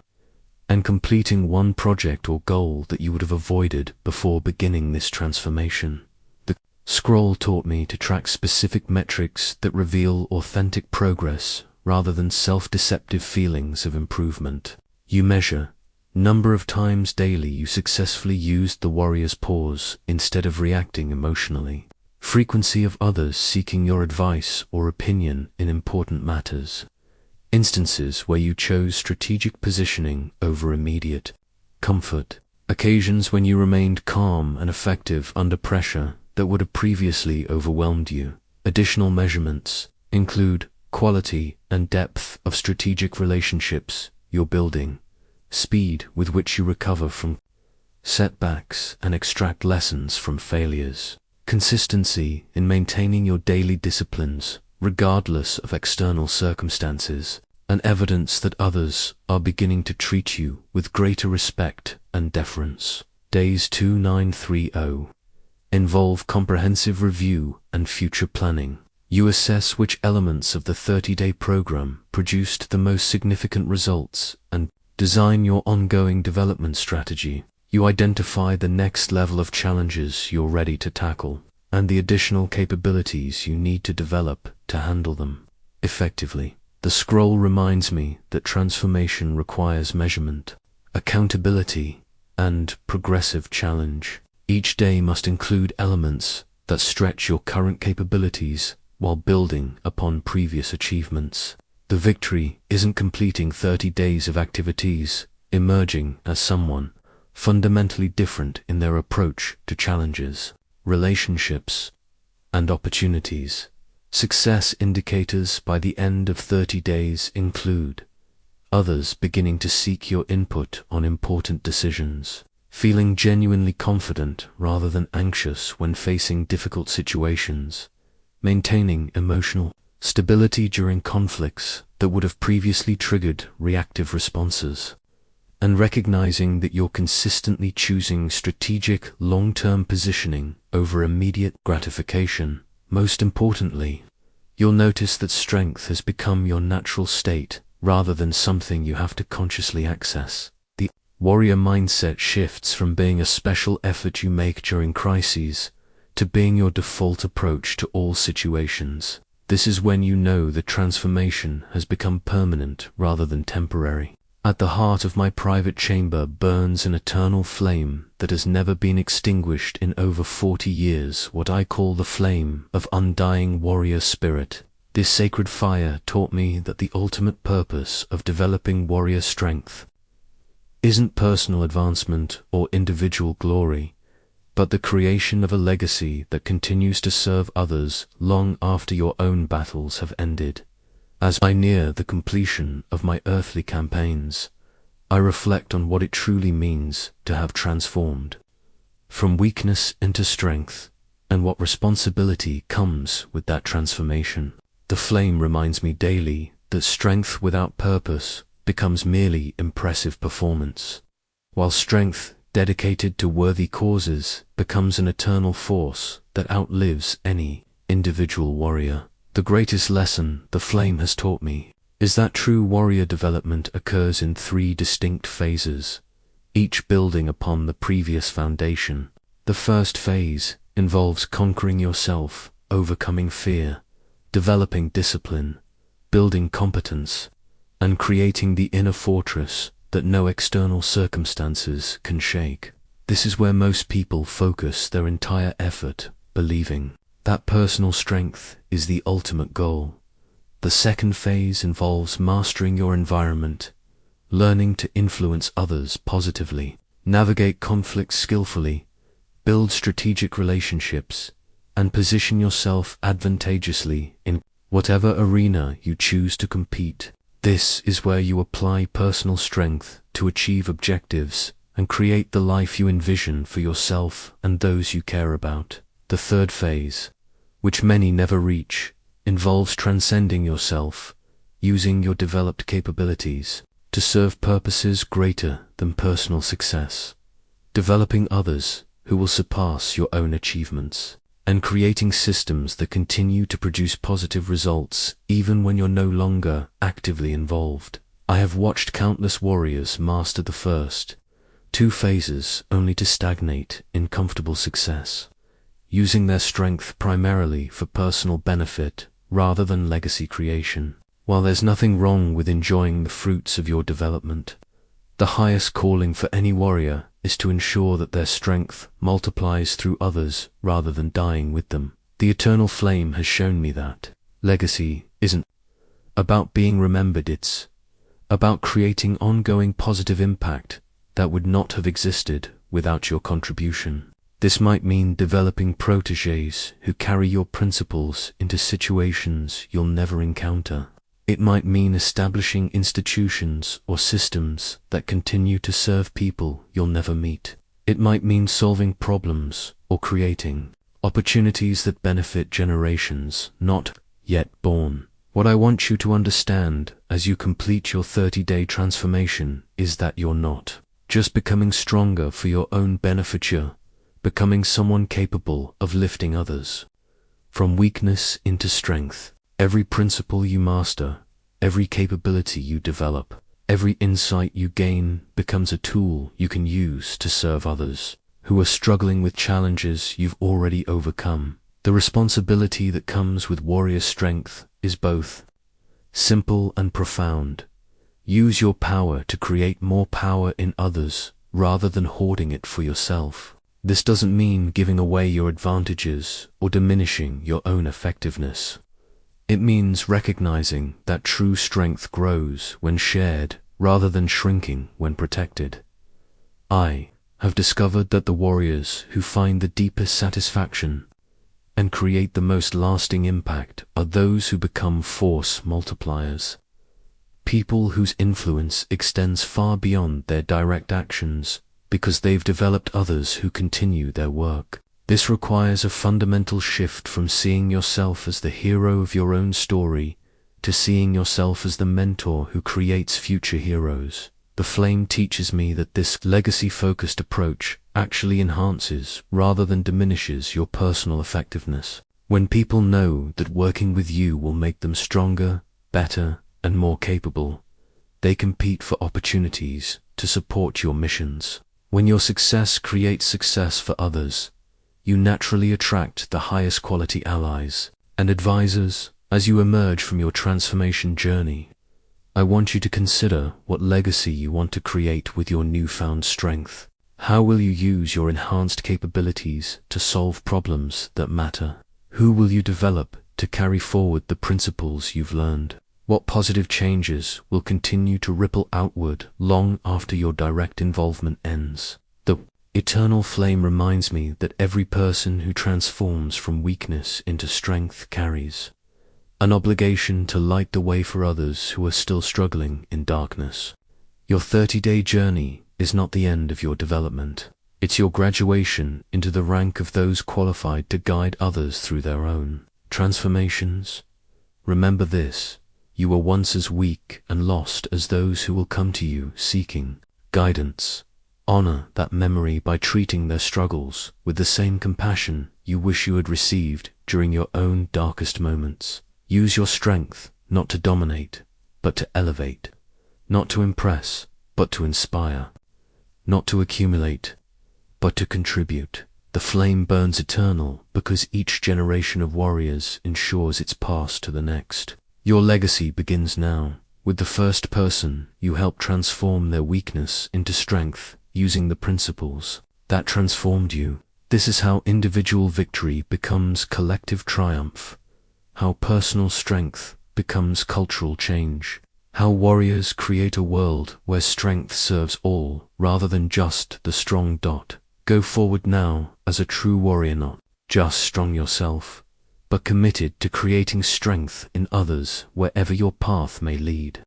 and completing one project or goal that you would have avoided before beginning this transformation. The scroll taught me to track specific metrics that reveal authentic progress rather than self-deceptive feelings of improvement. You measure number of times daily you successfully used the warrior's pause instead of reacting emotionally. Frequency of others seeking your advice or opinion in important matters. Instances where you chose strategic positioning over immediate comfort. Occasions when you remained calm and effective under pressure that would have previously overwhelmed you. Additional measurements include quality and depth of strategic relationships you're building, speed with which you recover from setbacks and extract lessons from failures, consistency in maintaining your daily disciplines regardless of external circumstances, and evidence that others are beginning to treat you with greater respect and deference. Days 2930 involve comprehensive review and future planning. You assess which elements of the 30-day program produced the most significant results and design your ongoing development strategy. You identify the next level of challenges you're ready to tackle and the additional capabilities you need to develop to handle them effectively. The scroll reminds me that transformation requires measurement, accountability, and progressive challenge. Each day must include elements that stretch your current capabilities while building upon previous achievements. The victory isn't completing 30 days of activities, emerging as someone fundamentally different in their approach to challenges, relationships, and opportunities. Success indicators by the end of 30 days include others beginning to seek your input on important decisions, feeling genuinely confident rather than anxious when facing difficult situations, maintaining emotional stability during conflicts that would have previously triggered reactive responses, and recognizing that you're consistently choosing strategic long-term positioning over immediate gratification. Most importantly, you'll notice that strength has become your natural state rather than something you have to consciously access. The warrior mindset shifts from being a special effort you make during crises to being your default approach to all situations. This is when you know the transformation has become permanent rather than temporary. At the heart of my private chamber burns an eternal flame that has never been extinguished in over 40 years, what I call the flame of undying warrior spirit. This sacred fire taught me that the ultimate purpose of developing warrior strength isn't personal advancement or individual glory, but the creation of a legacy that continues to serve others long after your own battles have ended. As I near the completion of my earthly campaigns, I reflect on what it truly means to have transformed from weakness into strength, and what responsibility comes with that transformation. The flame reminds me daily that strength without purpose becomes merely impressive performance, while strength dedicated to worthy causes becomes an eternal force that outlives any individual warrior. The greatest lesson the flame has taught me is that true warrior development occurs in 3 distinct phases, each building upon the previous foundation. The first phase involves conquering yourself, overcoming fear, developing discipline, building competence, and creating the inner fortress that no external circumstances can shake. This is where most people focus their entire effort, believing that personal strength is the ultimate goal. The second phase involves mastering your environment, learning to influence others positively, navigate conflicts skillfully, build strategic relationships, and position yourself advantageously in whatever arena you choose to compete. This is where you apply personal strength to achieve objectives and create the life you envision for yourself and those you care about. The third phase, which many never reach, involves transcending yourself, using your developed capabilities to serve purposes greater than personal success, developing others who will surpass your own achievements, and creating systems that continue to produce positive results even when you're no longer actively involved. I have watched countless warriors master the first two phases only to stagnate in comfortable success, using their strength primarily for personal benefit rather than legacy creation. While there's nothing wrong with enjoying the fruits of your development, the highest calling for any warrior is to ensure that their strength multiplies through others rather than dying with them. The eternal flame has shown me that legacy isn't about being remembered, it's about creating ongoing positive impact that would not have existed without your contribution. This might mean developing protégés who carry your principles into situations you'll never encounter. It might mean establishing institutions or systems that continue to serve people you'll never meet. It might mean solving problems or creating opportunities that benefit generations not yet born. What I want you to understand as you complete your 30-day transformation is that you're not just becoming stronger for your own benefit, you're becoming someone capable of lifting others from weakness into strength. Every principle you master, every capability you develop, every insight you gain becomes a tool you can use to serve others who are struggling with challenges you've already overcome. The responsibility that comes with warrior strength is both simple and profound. Use your power to create more power in others rather than hoarding it for yourself. This doesn't mean giving away your advantages or diminishing your own effectiveness. It means recognizing that true strength grows when shared rather than shrinking when protected. I have discovered that the warriors who find the deepest satisfaction and create the most lasting impact are those who become force multipliers. People whose influence extends far beyond their direct actions because they've developed others who continue their work. This requires a fundamental shift from seeing yourself as the hero of your own story to seeing yourself as the mentor who creates future heroes. The flame teaches me that this legacy-focused approach actually enhances rather than diminishes your personal effectiveness. When people know that working with you will make them stronger, better, and more capable, they compete for opportunities to support your missions. When your success creates success for others, you naturally attract the highest quality allies and advisors. As you emerge from your transformation journey, I want you to consider what legacy you want to create with your newfound strength. How will you use your enhanced capabilities to solve problems that matter? Who will you develop to carry forward the principles you've learned? What positive changes will continue to ripple outward long after your direct involvement ends? The eternal flame reminds me that every person who transforms from weakness into strength carries an obligation to light the way for others who are still struggling in darkness. Your 30-day journey is not the end of your development. It's your graduation into the rank of those qualified to guide others through their own transformations. Remember this: you were once as weak and lost as those who will come to you seeking guidance. Honor that memory by treating their struggles with the same compassion you wish you had received during your own darkest moments. Use your strength not to dominate, but to elevate, not to impress, but to inspire, not to accumulate, but to contribute. The flame burns eternal because each generation of warriors ensures its pass to the next. Your legacy begins now, with the first person you help transform their weakness into strength using the principles that transformed you. This is how individual victory becomes collective triumph, how personal strength becomes cultural change, how warriors create a world where strength serves all rather than just the strong. Go forward now as a true warrior, not just strong yourself, but committed to creating strength in others wherever your path may lead.